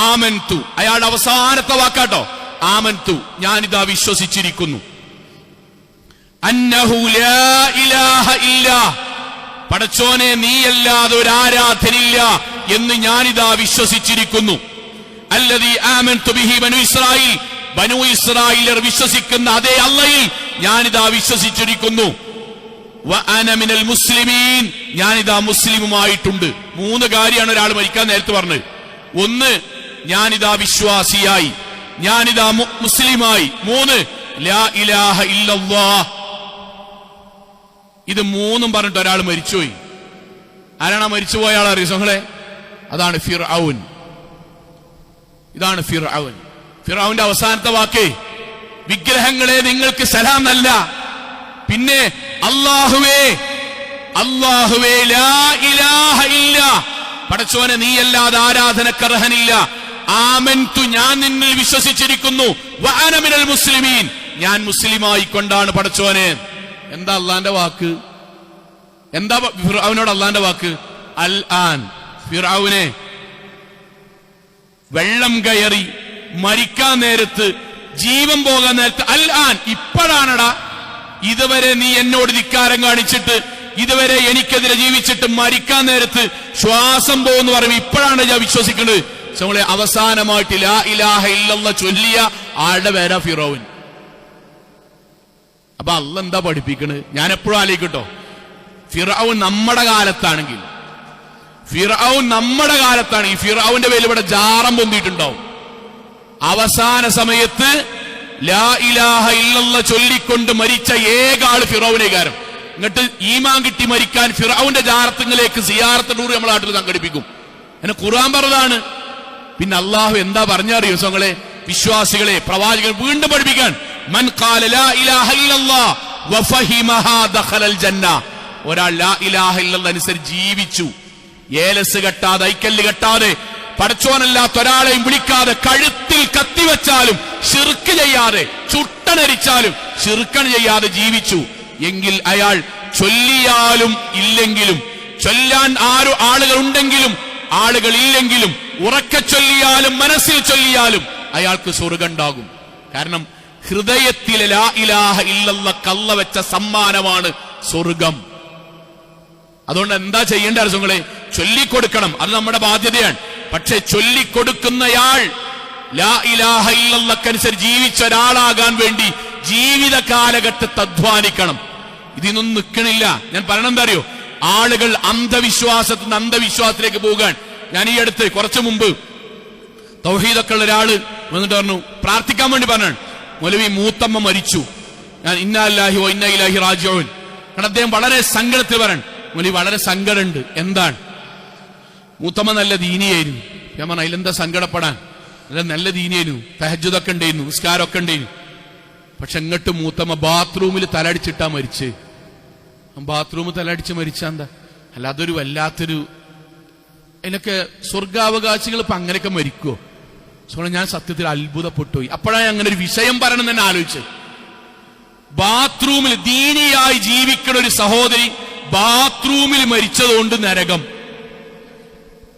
ആമൻതു, അയാളുടെ അവസാനത്തെ വാക്കാട്ടോ. ആമൻതു, ഞാനിതാ വിശ്വസിച്ചിരിക്കുന്നു. അന്നഹു ലാ ഇലാഹ ഇല്ലാ, പടച്ചോനെ നീയല്ലാതെ ഒരു ആരാധനില്ല എന്ന് ഞാനിതാ വിശ്വസിച്ചിരിക്കുന്നു. അല്ലദീ ആമൻതു ബിഹി ബനു ഇസ്രായീൽ, ബനു ഇസ്രായേലർ വിശ്വസിക്കുന്ന അതേ അല്ലാഹയിൽ ഞാനിതാ വിശ്വസിച്ചിരിക്കുന്നു. വ അന മിനൽ മുസ്ലിമീൻ, ഞാനിതാ മുസ്ലിമുമായിട്ടുണ്ട്. 3 കാര്യമാണ് ഒരാൾ മരിക്കാൻ നേരത്തെ പറഞ്ഞത്. 1, ഞാനിതാ വിശ്വാസിയായി, ഞാനിതാ മുസ്ലിമായി. 3, ലാ ഇലാഹ ഇല്ലല്ലാഹ്. ഇത് 3ഉം പറഞ്ഞിട്ട് ഒരാൾ മരിച്ചുപോയി. ആരാണ് മരിച്ചുപോയ ആൾ അറിയോ നിങ്ങളെ? അതാണ് ഫിർഔൻ. ഇതാണ് ഫിർഔൻ. ഫിർഔന്റെ അവസാനത്തെ വാക്ക് വിഗ്രഹങ്ങളെ നിങ്ങൾക്ക് സലാം അല്ല, പിന്നെ അല്ലാഹുവേ, അല്ലാഹുവേ ലാ ഇലാഹ ഇല്ല, പടച്ചോനെ നീയല്ലാതെ ആരാധനക്കർഹനില്ല. ആമൻതു, ഞാൻ നിന്നിൽ വിശ്വസിച്ചിരിക്കുന്നു. വ അന മിനൽ മുസ്ലിമീൻ, ഞാൻ മുസ്ലിമായി കൊണ്ടാണ് പടച്ചോനെ. എന്താ അള്ളാന്റെ വാക്ക്? എന്താ ഫിർഔനോട് അള്ളാന്റെ വാക്ക്? അൽ ആൻ, ഫിർഔനെ വെള്ളം കയറി മരിക്കാൻ നേരത്ത്, ജീവൻ പോകാൻ നേരത്ത്, അൽ ആൻ ഇപ്പോഴാണടാ, ഇതുവരെ നീ എന്നോട് ധിക്കാരം കാണിച്ചിട്ട്, ഇതുവരെ എനിക്കെതിരെ ജീവിച്ചിട്ട് മരിക്കാൻ നേരത്ത് ശ്വാസം പോകുന്നു പറയുമ്പോൾ ഇപ്പോഴാണ് ഞാൻ വിശ്വസിക്കുന്നത്. നമ്മളെ അവസാനമായിട്ട് ലാ ഇലാഹ ഇല്ലല്ലാഹ് ചൊല്ലിയ ആളുടെ പേരാ ഫിറൗൻ. അപ്പൊ അള്ളാഹ് എന്താ പഠിപ്പിക്കണത്? ഞാൻ എപ്പോഴും ആലോചിക്കട്ടോ, ഫിറഔൻ നമ്മുടെ കാലത്താണെങ്കിൽ, ഫിറഔന്റെ പേരിൽ ഇവിടെ ജാറം പൊന്തിയിട്ടുണ്ടാവും. അവസാന സമയത്ത് ലാ ഇലാഹ ഇല്ലല്ലാഹ് ചൊല്ലിക്കൊണ്ട് മരിച്ച ഏകാള് ഫിറൗനേകാരം. എന്നിട്ട് ഈമാൻ കിട്ടി മരിക്കാൻ ഫിറൗന്റെ ജാറത്തിലേക്ക് സിയാറത്ത് ടൂർ നമ്മളെ നാട്ടിൽ സംഘടിപ്പിക്കും. എന്നെ ഖുർആൻ പറഞ്ഞതാണ്. പിന്നെ അള്ളാഹു എന്താ പറഞ്ഞറിയോ ഞങ്ങളെ വിശ്വാസികളെ, പ്രവാചകൻ വീണ്ടും പഠിപ്പിക്കാൻ, മൻ ഖാല ലാ ഇലാഹ ഇല്ലല്ലാഹ് വഫഹിമഹാ ദഖലൽ ജന്ന. ഒരാൾ ലാ ഇലാഹ ഇല്ലല്ലാഹ് അനുസരിച്ച് ജീവിച്ചു, ഏലസ് കെട്ടാതെ, ഐക്കല്ല് കെട്ടാതെ, പടച്ചോനല്ലാത്ത ഒരാളെയും വിളിക്കാതെ, കഴുത്തിൽ കത്തിവെച്ചാലും ശിർക്ക് ചെയ്യാതെ, ചുട്ടനരിച്ചാലും ശിർക്കൺ ചെയ്യാതെ ജീവിച്ചു എങ്കിൽ അയാൾ ചൊല്ലിയാലും ഇല്ലെങ്കിലും, ചൊല്ലാൻ ആളുകൾ ഉണ്ടെങ്കിലും ആളുകൾ ഇല്ലെങ്കിലും, ഉറക്കെ ചൊല്ലിയാലും മനസ്സിൽ ചൊല്ലിയാലും അയാൾക്ക് സ്വർഗ്ഗം ഉണ്ടാകും. കാരണം ഹൃദയത്തിലെ ലാ ഇലാഹ ഇല്ലല്ലാഹ് കള്ള വെച്ച സമ്മാനമാണ് സ്വർഗം. അതുകൊണ്ട് എന്താ ചെയ്യേണ്ട അർസുങ്ങളെ? ചൊല്ലിക്കൊടുക്കണം, അത് നമ്മുടെ ബാധ്യതയാണ്. പക്ഷെ ചൊല്ലിക്കൊടുക്കുന്നയാൾ ലാ ഇലാഹ ഇല്ലല്ലാഹ്ക്കനുസരിച്ച് ജീവിച്ച ഒരാളാകാൻ വേണ്ടി ജീവിത കാലഘട്ടത്തെ അധ്വാനിക്കണം. ഇതിനൊന്നും നിൽക്കണില്ല. ഞാൻ പറയണം എന്താ അറിയോ? ആളുകൾ അന്ധവിശ്വാസത്തിൽ നിന്ന് അന്ധവിശ്വാസത്തിലേക്ക് പോകാൻ. ഞാൻ ഈ അടുത്ത് കുറച്ചു മുമ്പ് തൗഹീദൊക്കെ ഉള്ള ഒരാള് വന്നിട്ട് പറഞ്ഞു, പ്രാർത്ഥിക്കാൻ വേണ്ടി പറഞ്ഞാണ്, മൗലവി മൂത്തമ്മ മരിച്ചു, ഞാൻ ഇന്നാ ലില്ലാഹി വ ഇന്നാ ഇലൈഹി റാജിഊൻ. കാരണം അദ്ദേഹം വളരെ സങ്കടത്തിൽ പറയണം, മൗലവി വളരെ സങ്കടമുണ്ട്. എന്താണ്? മൂത്തമ്മ നല്ല ദീനിയായിരുന്നു. ഞാൻ പറഞ്ഞു, അതിലെന്താ സങ്കടപ്പെടാൻ? നല്ല ദീനിയായിരുന്നു, തഹജ്ജുദൊക്കെ ഉണ്ടായിരുന്നു, നിസ്കാരമൊക്കെ ഉണ്ടായിരുന്നു. പക്ഷെ എങ്ങോട്ട് മൂത്തമ്മ ബാത്റൂമിൽ തലടിച്ചിട്ടാ മരിച്ച്. ബാത്റൂമിൽ തലടിച്ച് മരിച്ചാ എന്താ? അല്ല, അതൊരു വല്ലാത്തൊരു, അതിനൊക്കെ സ്വർഗാവകാശികൾ ഇപ്പൊ അങ്ങനെയൊക്കെ മരിക്കുവോ? ഞാൻ സത്യത്തിൽ അത്ഭുതപ്പെട്ടുപോയി. അപ്പോഴാണ് അങ്ങനെ ഒരു വിഷയം പറയണം തന്നെ ആലോചിച്ച്. ബാത്റൂമിൽ ദീനിയായി ജീവിക്കുന്ന ഒരു സഹോദരി ബാത്റൂമിൽ മരിച്ചതുകൊണ്ട് നരകം,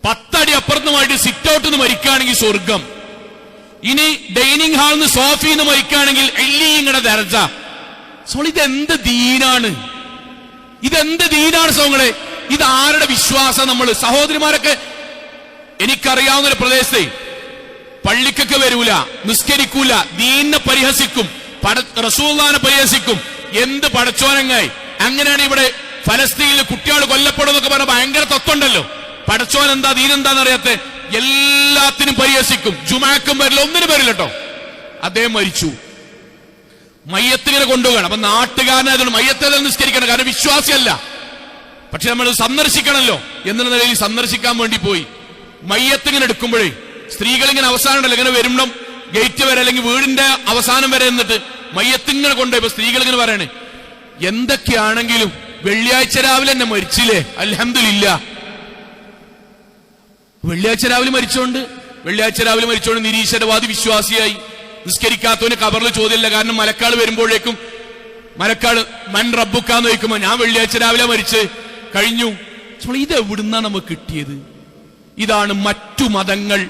10 അടി അപ്പുറത്തുമായിട്ട് സിറ്റ് ഔട്ട് നിന്ന് മരിക്കുകയാണെങ്കിൽ സ്വർഗം, ഇനി ഡൈനിങ് ഹാളിൽ നിന്ന് സോഫയിൽ നിന്ന് മരിക്കുകയാണെങ്കിൽ എല്ലിയുടെ ദർജ. ഇതെന്ത് ദീനാണ്? ഇതെന്ത് ദീനാണ് സോങ്ങളെ? ഇത് ആരുടെ വിശ്വാസം? നമ്മൾ സഹോദരിമാരൊക്കെ, എനിക്കറിയാവുന്ന ഒരു പ്രദേശത്തെ പള്ളിക്കൊക്കെ വരൂല, നിസ്കരിക്കൂല, ദീനിനെ പരിഹസിക്കും, റസൂലുള്ളാഹിനെ പരിഹസിക്കും. എന്ത് പടച്ചോനങ്ങായി? അങ്ങനെയാണ് ഇവിടെ ഫലസ്തീനിൽ കുട്ടികൾ കൊല്ലപ്പെടുന്നൊക്കെ പറഞ്ഞ ഭയങ്കര തത്വമുണ്ടല്ലോ. പടച്ചോൻ എന്താ, ദീനെന്താന്ന് അറിയാത്ത എല്ലാത്തിനും പരിഹസിക്കും. ജുമാക്കും വരില്ല, ഒന്നിനും വരില്ല കേട്ടോ. അദ്ദേഹം മരിച്ചു, മയ്യത്തിങ്ങനെ കൊണ്ടുപോകണം. അപ്പൊ നാട്ടുകാരനായതുകൊണ്ട് മയ്യത്തെ നിസ്കരിക്കണം, കാരണം വിശ്വാസിയല്ല. പക്ഷെ നമ്മൾ സന്ദർശിക്കണമല്ലോ എന്നുള്ള നിലയിൽ സന്ദർശിക്കാൻ വേണ്ടി പോയി. മയ്യത്തിങ്ങനെ എടുക്കുമ്പോഴേ സ്ത്രീകൾ ഇങ്ങനെ അവസാനം ഉണ്ടല്ലോ, ഇങ്ങനെ വരുമ്പം ഗേറ്റ് വരെ അല്ലെങ്കിൽ വീടിന്റെ അവസാനം വരെ എന്നിട്ട് മയ്യത്തിങ്ങനെ കൊണ്ടുപോയി. ഇപ്പൊ സ്ത്രീകൾ ഇങ്ങനെ പറയണേ, എന്തൊക്കെയാണെങ്കിലും വെള്ളിയാഴ്ച രാവിലെ എന്നെ മരിച്ചില്ലേ, അൽഹംദുലില്ലാ. വെള്ളിയാഴ്ച രാവിലെ മരിച്ചോണ്ട് നിരീശ്വരവാദി വിശ്വാസിയായി. നിസ്കരിക്കാത്തവന് കബറിൽ ചോദ്യമില്ല, കാരണം മലക്കാൾ വരുമ്പോഴേക്കും മലക്കാള് മൻ റബ്ബുക്കാന്ന് ചോദിക്കുമ്പോ ഞാൻ വെള്ളിയാഴ്ച രാവിലെ മരിച്ച് കഴിഞ്ഞു. ഇത് എവിടുന്നാണ് നമുക്ക് കിട്ടിയത്? ഇതാണ് മറ്റു മതങ്ങൾ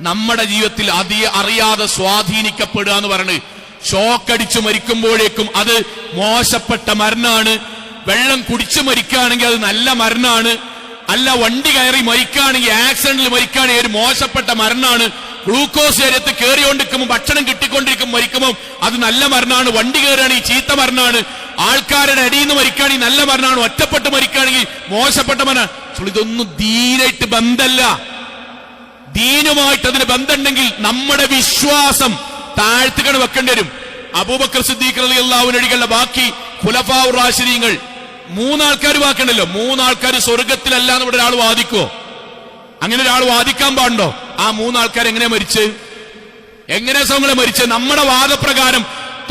നമ്മുടെ ജീവിതത്തിൽ അറിയാതെ സ്വാധീനിക്കപ്പെടുക എന്ന് പറയുന്നത്. ഷോക്കടിച്ചു മരിക്കുമ്പോഴേക്കും അത് മോശപ്പെട്ട മരണാണ്. വെള്ളം കുടിച്ചു മരിക്കുകയാണെങ്കിൽ അത് നല്ല മരണാണ്. അല്ല, വണ്ടി കയറി മരിക്കുകയാണെങ്കിൽ, ആക്സിഡന്റിൽ മരിക്കുകയാണെങ്കിൽ ഒരു മോശപ്പെട്ട മരണാണ്. ഗ്ലൂക്കോസ് ശരീരത്ത് കയറിക്കൊണ്ടിരിക്കുമ്പോൾ, ഭക്ഷണം കിട്ടിക്കൊണ്ടിരിക്കുമ്പോൾ മരിക്കുമ്പോൾ അത് നല്ല മരണാണ്. വണ്ടി കയറുകയാണെങ്കിൽ ചീത്ത മരണാണ്. ആൾക്കാരുടെ അടിയിൽ നിന്ന് മരിക്കുകയാണെങ്കിൽ നല്ല മരണാണ്. ഒറ്റപ്പെട്ട് മരിക്കുകയാണെങ്കിൽ മോശപ്പെട്ട മരണം. ഇതൊന്നും ദീനായിട്ട് ബന്ധമല്ല. ദീനുമായിട്ട് അതിന് ബന്ധമുണ്ടെങ്കിൽ നമ്മുടെ വിശ്വാസം താഴ്ത്തുകണ് വെക്കേണ്ടി വരും. അബൂബക്കർ സിദ്ദീഖ് റളിയല്ലാഹു അൻഹു ഒഴികെയുള്ള ബാക്കി ഖുലഫാഉർ റാഷിദീങ്ങൾ 3 ആൾക്കാർ വാക്കുണ്ടല്ലോ. 3 ആൾക്കാർ സ്വർഗത്തിലല്ല എന്ന് ഇവിടെ ഒരാൾ വാദിക്കുവോ? അങ്ങനെ ഒരാൾ വാദിക്കാൻ പാടുണ്ടോ? ആ 3 ആൾക്കാർ എങ്ങനെ മരിച്ച്? എങ്ങനെ സോങ്ങളെ മരിച്ച്? നമ്മുടെ വാദപ്രകാരം,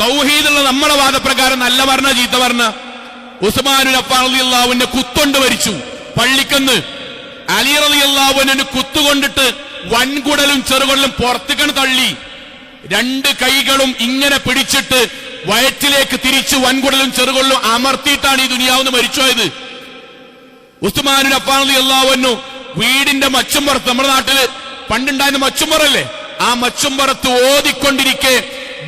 തൗഹീദുള്ള നമ്മുടെ വാദപ്രകാരം നല്ല മരണ ചീത്ത മരണ? ഉസ്മാനുൽ അഫ്ഫാൻ റളിയല്ലാഹു അൻഹു കുത്തൊണ്ട് മരിച്ചു പള്ളിക്കന്ന്. അലി റളിയല്ലാഹു അൻഹു കുത്തുകൊണ്ടിട്ട് വൻകുടലും ചെറുകുടലും പുറത്തേക്കാണ് തള്ളി. 2 കൈകളും ഇങ്ങനെ പിടിച്ചിട്ട് വയറ്റിലേക്ക് തിരിച്ചു വൻകുടലും ചെറുകുടലും അമർത്തിയിട്ടാണ് ഈ ദുനിയാവിന്ന് മരിച്ചുപോയത്. ഉസ്മാനുൽ അഫ്ഫാൻ റളിയല്ലാഹു അൻഹു വീടിന്റെ മച്ചുംപുറത്ത്, നമ്മുടെ നാട്ടില് പണ്ടുണ്ടായിരുന്ന മച്ചുംപുറല്ലേ, ആ മച്ചുംപുറത്ത് ഓതിക്കൊണ്ടിരിക്കെ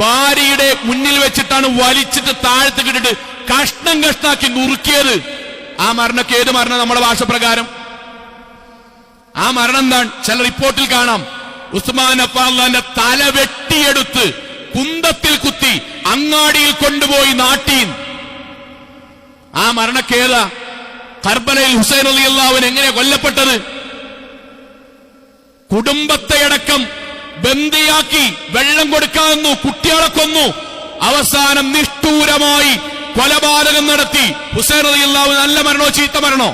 ഭാര്യയുടെ മുന്നിൽ വെച്ചിട്ടാണ് വലിച്ചിട്ട് താഴത്ത് കിട്ടിട്ട് കഷ്ണം കഷ്ണാക്കി നുറുക്കിയത്. ആ മരണക്ക് ഏത് മരണം നമ്മുടെ ഭാഷ പ്രകാരം? ആ മരണം എന്താണ്? ചില റിപ്പോർട്ടിൽ കാണാം, ഉസ്മാൻ അഫ്ഫാന്റെ തല വെട്ടിയെടുത്ത് കുന്തത്തിൽ കുത്തി അങ്ങാടിയിൽ കൊണ്ടുപോയി നാട്ടീൻ. ആ മരണക്കേത കർബലയിൽ ഹുസൈൻ റളിയല്ലാഹു അൻഹു എങ്ങനെ കൊല്ലപ്പെട്ടത്? കുടുംബത്തെയടക്കം ബന്ദിയാക്കി വെള്ളം കൊടുക്കാമെന്നു, കുട്ടികളെ കൊന്നു. അവസാനം നിഷ്ഠൂരമായി കൊലപാതകം നടത്തി. ഹുസൈൻ റളിയല്ലാഹു അൻഹു നല്ല മരണോ ചീത്ത മരണോ?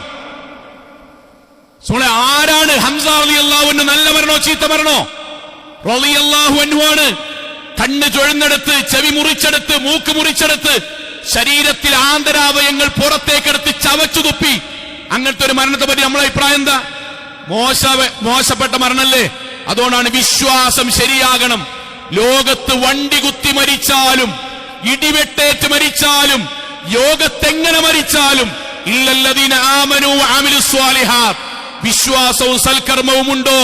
ആരാണ്? ഹംസ റളിയല്ലാഹു അൻഹു നല്ല മരണോ ചീത്ത മരണോ? റളിയല്ലാഹു അൻഹു ആണ്. കണ്ണ് ചുഴന്നെടുത്ത്, ചെവി മുറിച്ചെടുത്ത്, മൂക്ക് മുറിച്ചെടുത്ത്, ശരീരത്തിൽ ആന്തരാവയങ്ങൾ പുറത്തേക്കെടുത്ത് ചവച്ചു തുപ്പി. അങ്ങനത്തെ ഒരു മരണത്തെ പറ്റി നമ്മളെ അഭിപ്രായം എന്താ? മോശപ്പെട്ട മരണല്ലേ? അതുകൊണ്ടാണ് വിശ്വാസം ശരിയാകണം. ലോകത്ത് വണ്ടി കുത്തി മരിച്ചാലും, ഇടിവെട്ടേറ്റ് മരിച്ചാലും, ലോകത്തെങ്ങനെ മരിച്ചാലും, ഇല്ലല്ലദീന ആമനൂ വഅമിലുസ് സ്വാലിഹാത്ത്, വിശ്വാസവും സൽക്കർമ്മവും ഉണ്ടോ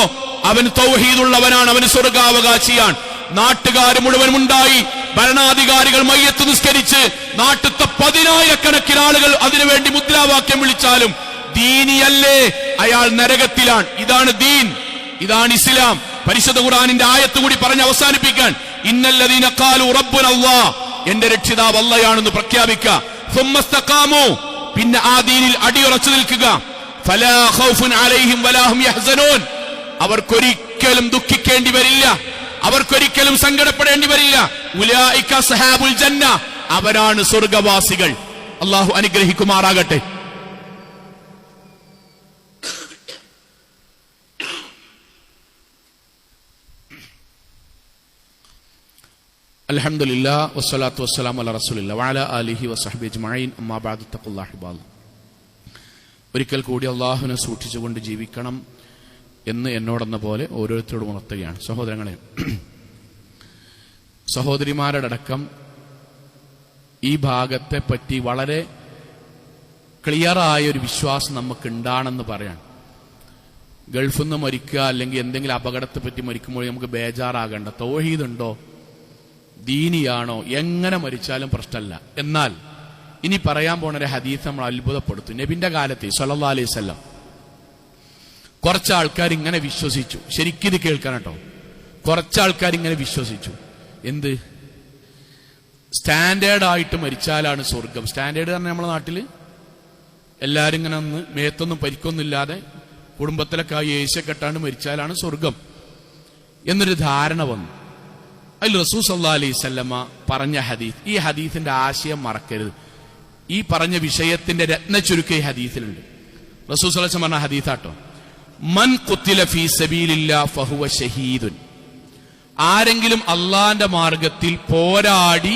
അവൻ തൗഹീദുള്ളവനാണ്, അവന് സ്വർഗാവകാശിയാണ്. നാട്ടുകാർ മുഴുവൻ ഉണ്ടായി ഭരണാധികാരികൾ മയ്യത്ത് നിസ്കരിച്ച് നാട്ടിലത്തെ 10,000-കണക്കിന് ആളുകൾ അതിനുവേണ്ടി മുദ്രാവാക്യം വിളിച്ചാലും ദീനിയല്ലേ, അയാൾ നരകത്തിലാണ്. ഇതാണ് ദീൻ, ഇതാണ് ഇസ്ലാം. പരിശുദ്ധ ഖുർആനിന്റെ ആയത്ത് കൂടി പറഞ്ഞ് അവസാനിപ്പിക്കാൻ, ഇന്നല്ലദീന ഖാലു റബ്ബുനല്ലാഹ്, എന്റെ രക്ഷിതാവ് അല്ലാഹയാണെന്ന് പ്രഖ്യാപിക്കുക. സുമ്മസ്തഖാമു, പിന്നെ ആ ദീനിൽ അടിയുറച്ചു നിൽക്കുക. ഫലാ ഖൗഫുൻ അലൈഹിം വലാ ഹും യഹ്സനൂൻ, അവർക്കൊരിക്കലും ദുഃഖിക്കേണ്ടി വരില്ല, അവർക്കൊരിക്കലും സങ്കടപ്പെടേണ്ടി വരില്ല. ഉലൈക അസ്ഹാബുൽ ജന്ന, അവരാണ് സ്വർഗ്ഗവാസികൾ. അല്ലാഹു അനുഗ്രഹിക്കുമാറാകട്ടെ. അൽഹംദുലില്ലാഹ് വസ്സലാത്തു വസ്സലാമു അലാ റസൂലില്ലാഹി വഅലാ ആലിഹി വസഹ്ബിഹി അജ്മഈൻ. അമ്മാ ബഅദ്, തഖുല്ലാഹ ഇബാദ്. ഒരിക്കൽ കൂടി അല്ലാഹുവിനെ സൂക്ഷിച്ചുകൊണ്ട് ജീവിക്കണം എന്ന് എന്നോടെന്ന പോലെ ഓരോരുത്തരോടും ഉണർത്തുകയാണ്. സഹോദരങ്ങളെ, സഹോദരിമാരുടെ അടക്കം ഈ ഭാഗത്തെ പറ്റി വളരെ ക്ലിയറായ ഒരു വിശ്വാസം നമുക്ക് ഉണ്ടാണെന്ന് പറയാൻ. ഗൾഫിൽ നിന്ന് മരിക്കുക അല്ലെങ്കിൽ എന്തെങ്കിലും അപകടത്തെ പറ്റി മരിക്കുമ്പോൾ നമുക്ക് ബേജാറാകണ്ട. തൗഹീദുണ്ടോ, ദീനിയാണോ, എങ്ങനെ മരിച്ചാലും പ്രശ്നമല്ല. എന്നാൽ ഇനി പറയാൻ പോണ ഒരു ഹദീസ് നമ്മൾ അത്ഭുതപ്പെടുത്തും. നബിന്റെ കാലത്ത് സല്ലല്ലാഹു അലൈഹി വസല്ലം കുറച്ച് ആൾക്കാർ ഇങ്ങനെ വിശ്വസിച്ചു. ശരിക്കിത് കേൾക്കണം കേട്ടോ. കുറച്ച് ആൾക്കാർ ഇങ്ങനെ വിശ്വസിച്ചു. എന്ത്? സ്റ്റാൻഡേർഡ് ആയിട്ട് മരിച്ചാലാണ് സ്വർഗം. സ്റ്റാൻഡേർഡ് പറഞ്ഞാൽ നമ്മുടെ നാട്ടിൽ എല്ലാവരും ഇങ്ങനെ ഒന്ന് മേത്തൊന്നും പരിക്കൊന്നുമില്ലാതെ കുടുംബത്തിലൊക്കെ ഏഷ്യ കെട്ടാണ്ട് മരിച്ചാലാണ് സ്വർഗം എന്നൊരു ധാരണ വന്നു. അതിൽ റസൂൽ സല്ലല്ലാഹു അലൈഹി വസല്ലമ പറഞ്ഞ ഹദീസ്, ഈ ഹദീസിന്റെ ആശയം മറക്കരുത്. ഈ പറഞ്ഞ വിഷയത്തിന്റെ രത്ന ചുരുക്കം ഈ ഹദീസിലുണ്ട്. റസൂൽ സല്ലല്ലാഹു അലൈഹി വസല്ലം പറഞ്ഞ ഹദീസാട്ടോ, മൻ ഖുതില ഫീ സബീലില്ലാഹി ഫഹുവ ഷഹീദുൻ, ആരെങ്കിലും അള്ളാന്റെ മാർഗത്തിൽ പോരാടി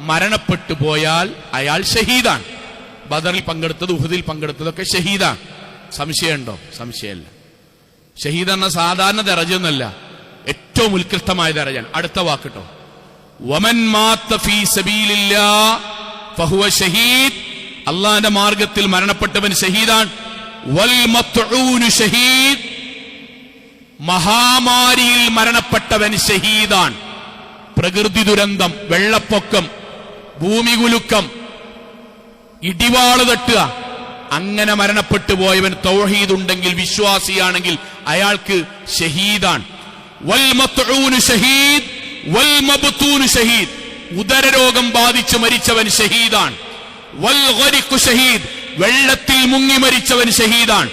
മരണപ്പെട്ടു പോയാൽ അയാൾ ഷഹീദാണ്. ബദറിൽ പങ്കെടുത്തത്, ഉഹദിൽ പങ്കെടുത്തതൊക്കെ ഷഹീദാണ്. സംശയമുണ്ടോ? സംശയമല്ല. ഷഹീദ് എന്ന സാധാരണ ദറജയൊന്നുമല്ല, ഏറ്റവും ഉത്കൃഷ്ടമായ ദറജയാണ്. അടുത്ത വാക്കിട്ടോ, വമൻ മാത ഫീ സബീലില്ലാഹി ഫഹുവ ഷഹീദ്, അള്ളാന്റെ മാർഗത്തിൽ മരണപ്പെട്ടവൻ ഷഹീദാണ്. വൽ മത്ഊനു ഷഹീദ്, മഹാമാരിയിൽ മരണപ്പെട്ടവൻ ഷഹീദാണ്. പ്രകൃതി ദുരന്തം, വെള്ളപ്പൊക്കം, ഭൂമികുലുക്കം, ഇടിവാള് തട്ടുക, അങ്ങനെ മരണപ്പെട്ടു പോയവൻ തൗഹീദ് ഉണ്ടെങ്കിൽ, വിശ്വാസിയാണെങ്കിൽ അയാൾക്ക് ഷഹീദാണ്. വൽ മത്ഊനു ഷഹീദ് വൽ മബ്തൂനു ഷഹീദ്, ഉദരരോഗം ബാധിച്ച് മരിച്ചവൻ ഷഹീദാണ്. വൽ ഗരിഖു ഷഹീദ്, വെള്ളത്തിൽ മുങ്ങി മരിച്ചവൻ ഷഹീദാണ്.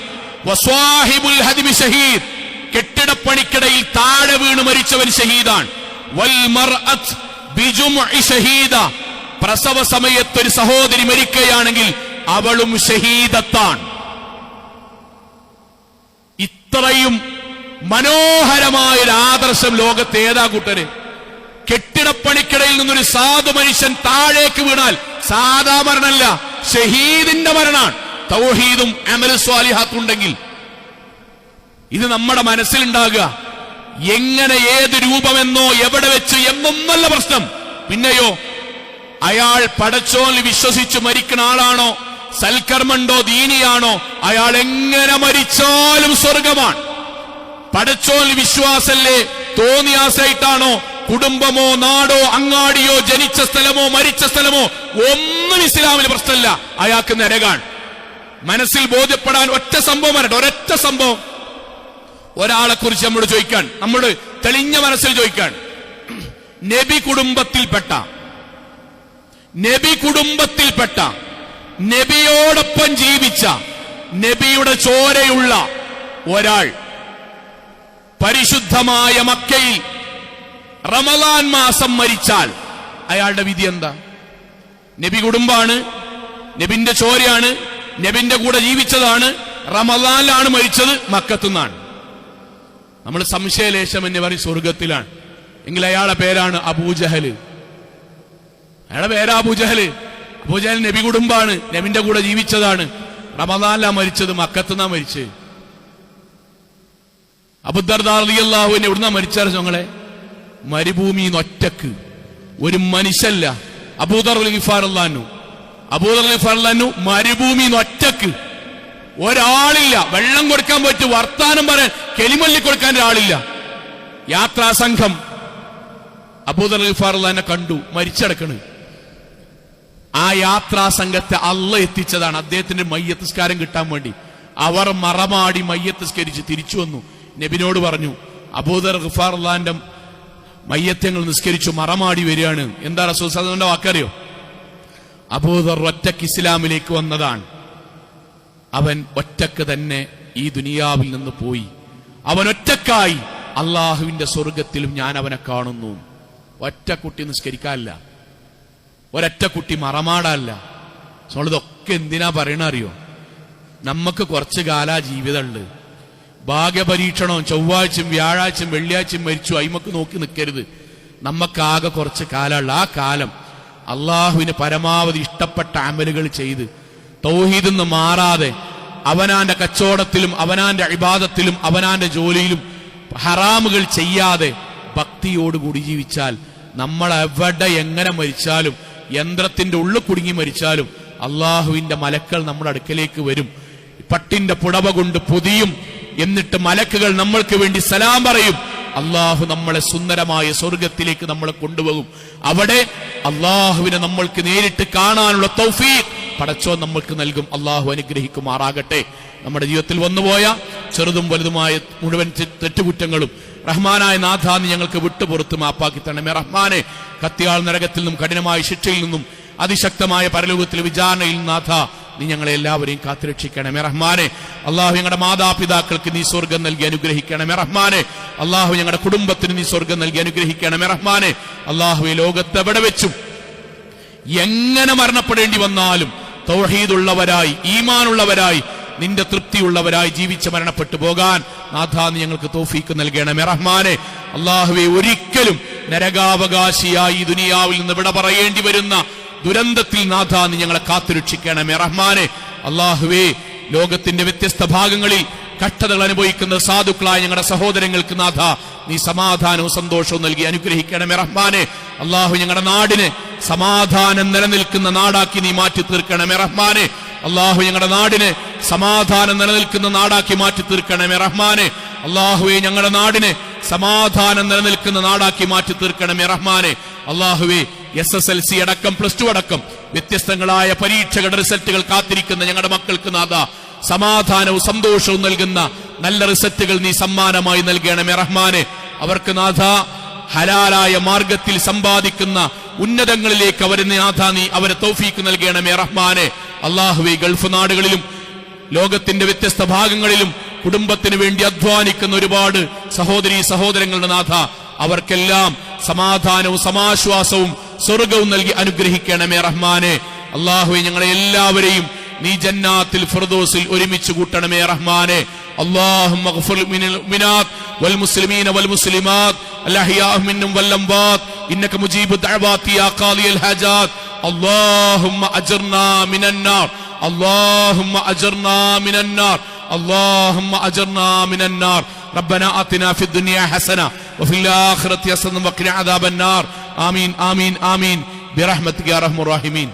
വസ്വാഹിബുൽ ഹദ്മി ഷഹീദ്, കെട്ടിടപ്പണിക്കിടയിൽ താഴെ വീണ് മരിച്ചവൻ ഷഹീദാണ്. വൽ മർഅത്ത് ബിജുംഇ ഷഹീദ, പ്രസവ സമയത്ത് ഒരു സഹോദരി മരിക്കുകയാണെങ്കിൽ അവളും ഷഹീദത്താണ്. ഇത്രയും മനോഹരമായൊരു ആദർശം ലോകത്ത് ഏതാ കൂട്ടര്? കെട്ടിടപ്പണിക്കിടയിൽ നിന്നൊരു സാധു മനുഷ്യൻ താഴേക്ക് വീണാൽ സാധാ മരണമല്ല, ഷഹീദിന്റെ മരണാണ്. തൗഹീദും അമലു സ്വാലിഹാത്തും ഉണ്ടെങ്കിൽ ഇത് നമ്മുടെ മനസ്സിലുണ്ടാകുക. എങ്ങനെ, ഏത് രൂപമെന്നോ എവിടെ വെച്ച് എന്നൊന്നല്ല പ്രശ്നം. പിന്നെയോ അയാൾ പടച്ചോനിൽ വിശ്വസിച്ച് മരിക്കുന്ന ആളാണോ, സൽക്കർമ്മണ്ടോ, ദീനിയാണോ, അയാൾ എങ്ങനെ മരിച്ചാലും സ്വർഗമാണ്. പടച്ചോനിൽ വിശ്വാസല്ലേ, തോന്നിയാസായിട്ടാണോ, കുടുംബമോ നാടോ അങ്ങാടിയോ ജനിച്ച സ്ഥലമോ മരിച്ച സ്ഥലമോ ഒന്നും ഇസ്ലാമിന് പ്രശ്നമില്ല, അയാൾക്ക് നരകാണ്. മനസ്സിൽ ബോധ്യപ്പെടാൻ ഒറ്റ സംഭവം വരട്ടെ, ഒരൊറ്റ സംഭവം. ഒരാളെ കുറിച്ച് നമ്മോട് ചോദിക്കാൻ, നമ്മോട് തെളിഞ്ഞ മനസ്സിൽ ചോദിക്കാൻ, നബി കുടുംബത്തിൽപ്പെട്ട നബിയോടൊപ്പം ജീവിച്ച, നബിയുടെ ചോരയുള്ള ഒരാൾ പരിശുദ്ധമായ മക്കയിൽ റമളാൻ മാസം മരിച്ചാൽ അയാളുടെ വിധി എന്താ? നബി കുടുംബാണ്, നബിന്റെ ചോരയാണ്, നബിന്റെ കൂടെ ജീവിച്ചതാണ്, റമളാനിലാണ് മരിച്ചത്, മക്കത്തുനിന്നാണ്. നമ്മൾ സംശയലേശം എന്ന് പറയും സ്വർഗത്തിലാണ്. എങ്കിൽ അയാളുടെ പേരാണ് അബൂജഹല്. അയാളുടെ പേരാ അബൂജഹല്. അബൂജഹൽ നബി കുടുംബാണ്, നബിന്റെ കൂടെ ജീവിച്ചതാണ്, റമളാനിലാണ് മരിച്ചത്, മക്കത്തുനിന്നാ മരിച്ചത്. അബൂദർദാ റളിയല്ലാഹു അൻഹു എവിടുന്നാ മരിച്ചാൽ ഞങ്ങളെ? മരുഭൂമിന്ന് ഒറ്റക്ക്, ഒരു മനുഷ്യല്ല. അബൂദർ ഗിഫാറുല്ലാഹു മരുഭൂമിന്ന് ഒറ്റക്ക്, ഒരാളില്ല, വെള്ളം കൊടുക്കാൻ പറ്റും, വർത്താനം പറയാൻ, കെലിമല്ലി കൊടുക്കാൻ ഒരാളില്ല. യാത്രാസംഘം അബൂദർ ഗിഫാറുള്ളാഹിനെ കണ്ടു, മരിച്ചടക്കണ്. ആ യാത്രാ സംഘത്തെ അള്ളാഹ് എത്തിച്ചതാണ് അദ്ദേഹത്തിന്റെ മയ്യത്ത് നിസ്കാരം കിട്ടാൻ വേണ്ടി. അവർ മറമാടി മയ്യത്ത് നിസ്കരിച്ച് തിരിച്ചു വന്നു. നബിനോട് പറഞ്ഞു, അബൂദർ ഗിഫാറുള്ളാഹിന്റെ മയ്യത്തങ്ങൾ നിസ്കരിച്ചു, മറമാടി വരികയാണ്. എന്താ റസൂൽ സല്ലല്ലാഹു അലൈഹി വസല്ലം വാക്കറിയോ? അബൂദർ ഒറ്റക്ക് ഇസ്ലാമിലേക്ക് വന്നതാണ്. അവൻ ഒറ്റക്ക് തന്നെ ഈ ദുനിയാവിൽ നിന്ന് പോയി. അവൻ ഒറ്റക്കായി അള്ളാഹുവിന്റെ സ്വർഗത്തിലും ഞാൻ അവനെ കാണുന്നു. ഒറ്റ കുട്ടി നിസ്കരിക്കാനല്ല, ഒരൊറ്റ കുട്ടി മറമാടല്ല. ഇതൊക്കെ എന്തിനാ പറയണ അറിയോ? നമുക്ക് കുറച്ച് കാല ജീവിതമുണ്ട്. ഭാഗ്യപരീക്ഷണവും ചൊവ്വാഴ്ചയും വ്യാഴാഴ്ചയും വെള്ളിയാഴ്ചയും മരിച്ചു അയിമക്ക് നോക്കി നിൽക്കരുത്. നമുക്കാകെ കുറച്ച് കാലമുള്ള ആ കാലം അള്ളാഹുവിന് പരമാവധി ഇഷ്ടപ്പെട്ട അമലുകൾ ചെയ്ത് തൗഹീദിൽ നിന്ന് മാറാതെ അവനാന്റെ കച്ചവടത്തിലും അവനാന്റെ ഇബാദത്തിലും അവനാന്റെ ജോലിയിലും ഹറാമുകൾ ചെയ്യാതെ ഭക്തിയോടുകൂടി ജീവിച്ചാൽ നമ്മൾ എവിടെ എങ്ങനെ മരിച്ചാലും, യന്ത്രത്തിന്റെ ഉള്ളിൽ കുടുങ്ങി മരിച്ചാലും അള്ളാഹുവിന്റെ മലക്കൾ നമ്മുടെ അടുക്കലേക്ക് വരും. പട്ടിന്റെ പുടവ കൊണ്ട് പൊതിയും. എന്നിട്ട് മലക്കുകൾ നമ്മൾക്ക് വേണ്ടി സലാം പറയും. അള്ളാഹു നമ്മളെ സുന്ദരമായ സ്വർഗത്തിലേക്ക് നമ്മളെ കൊണ്ടുപോകും. അവിടെ അള്ളാഹുവിനെ നമ്മൾക്ക് നേരിട്ട് കാണാനുള്ള തൗഫീഖ് പടച്ചോൻ നമ്മൾക്ക് നൽകും. അള്ളാഹു അനുഗ്രഹിക്കുമാറാകട്ടെ. നമ്മുടെ ജീവിതത്തിൽ വന്നുപോയ ചെറുതും വലുതുമായ മുഴുവൻ തെറ്റുകുറ്റങ്ങളും റഹ്മാനായ നാഥ നീ ഞങ്ങൾക്ക് വിട്ടുപുറത്ത് മാപ്പാക്കി തരണമേ റഹ്മാനെ. കത്തിയാൾ നരകത്തിൽ നിന്നും കഠിനമായ ശിക്ഷയിൽ നിന്നും അതിശക്തമായ പരലോകത്തിലെ വിചാരണയിൽ നാഥ നീ ഞങ്ങളെ എല്ലാവരെയും കാത്തുരക്ഷിക്കണമേ റഹ്മാനെ. അള്ളാഹു ഞങ്ങളുടെ മാതാപിതാക്കൾക്ക് നീ സ്വർഗം നൽകി അനുഗ്രഹിക്കണമേ റഹ്മാനെ. അള്ളാഹു ഞങ്ങളുടെ കുടുംബത്തിന് നീ സ്വർഗം നൽകി അനുഗ്രഹിക്കണമേ റഹ്മാനെ. അള്ളാഹു ഈ ലോകത്ത് എവിടെ വെച്ചും എങ്ങനെ മരണപ്പെടേണ്ടി വന്നാലും തൗഹീദുള്ളവരായി ഈമാനുള്ളവരായി നിന്റെ തൃപ്തിയുള്ളവരായി ജീവിച്ച് മരണപ്പെട്ടു പോകാൻ നാഥാ നീ ഞങ്ങൾക്ക് തൗഫീക്ക് നൽകണമേ റഹ്മാനെ. അള്ളാഹുവെ ഒരിക്കലും നരകാവകാശിയായി ദുനിയാവിൽ നിന്ന് വിട പറയേണ്ടി വരുന്ന ദുരന്തത്തിൽ നാഥാ നീ ഞങ്ങളെ കാത്തുരക്ഷിക്കണമേ റഹ്മാനെ. അള്ളാഹുവേ ലോകത്തിന്റെ വ്യത്യസ്ത ഭാഗങ്ങളിൽ കഷ്ടതകൾ അനുഭവിക്കുന്ന സാധുക്കളായ ഞങ്ങളുടെ സഹോദരങ്ങൾക്ക് നാഥ നീ സമാധാനവും സന്തോഷവും നൽകി അനുഗ്രഹിക്കണമേ റഹ്മാനെ. അള്ളാഹു ഞങ്ങളുടെ നാടിന് സമാധാനം നിലനിൽക്കുന്ന നാടാക്കി നീ മാറ്റി തീർക്കണമേ റഹ്മാനെ. അള്ളാഹു ഞങ്ങളുടെ നാടിന് സമാധാനം നിലനിൽക്കുന്ന നാടാക്കി മാറ്റി തീർക്കണമേ റഹ്മാനെ. അള്ളാഹുവെ ഞങ്ങളുടെ നാടിന് സമാധാനം നിലനിൽക്കുന്ന നാടാക്കി മാറ്റി തീർക്കണമേ റഹ്മാനെ. അള്ളാഹുവെ SSLC അടക്കം +2 അടക്കം വ്യത്യസ്തങ്ങളായ പരീക്ഷകളുടെ റിസൾട്ടുകൾ കാത്തിരിക്കുന്ന ഞങ്ങളുടെ മക്കൾക്ക് നാഥ സമാധാനവും സന്തോഷവും നൽകുന്ന നല്ല റിസൾട്ടുകൾ നീ സമ്മാനമായി നൽകണമേ റഹ്മാനെ. അവർക്ക് നാഥ ഹലാലായ മാർഗത്തിൽ സമ്പാദിക്കുന്ന ഉന്നതങ്ങളിലേക്ക് അവരെ നാഥ നീ അവരെ തൗഫീക്ക് നൽകണമേ റഹ്മാനെ. അള്ളാഹുവെ ഗൾഫ് നാടുകളിലും ലോകത്തിന്റെ വ്യത്യസ്ത ഭാഗങ്ങളിലും കുടുംബത്തിന് വേണ്ടി അധ്വാനിക്കുന്ന ഒരുപാട് സഹോദരീ സഹോദരങ്ങളുടെ നാഥ അവർക്കെല്ലാം സമാധാനവും സമാശ്വാസവും സ്വർഗവും നൽകി അനുഗ്രഹിക്കണമേ റഹ്മാനെ. അള്ളാഹുവെ ഞങ്ങളെ എല്ലാവരെയും നീ ജന്നാത്തിൽ ഫിർദൗസിൽ ഒരുമിച്ച് കൂട്ടണമേ റഹ്മാനെ. اللهم اغفر للمؤمنات والمسلمين والمسلمات الأحياء منهم والأموات إنك مجيب الدعوات يا قاضي الحاجات. اللهم أجرنا من النار، اللهم أجرنا من النار، اللهم أجرنا من النار. ربنا آتنا في الدنيا حسنة وفي الآخرة حسنة وقنا عذاب النار. آمين آمين آمين برحمتك يا أرحم الراحمين.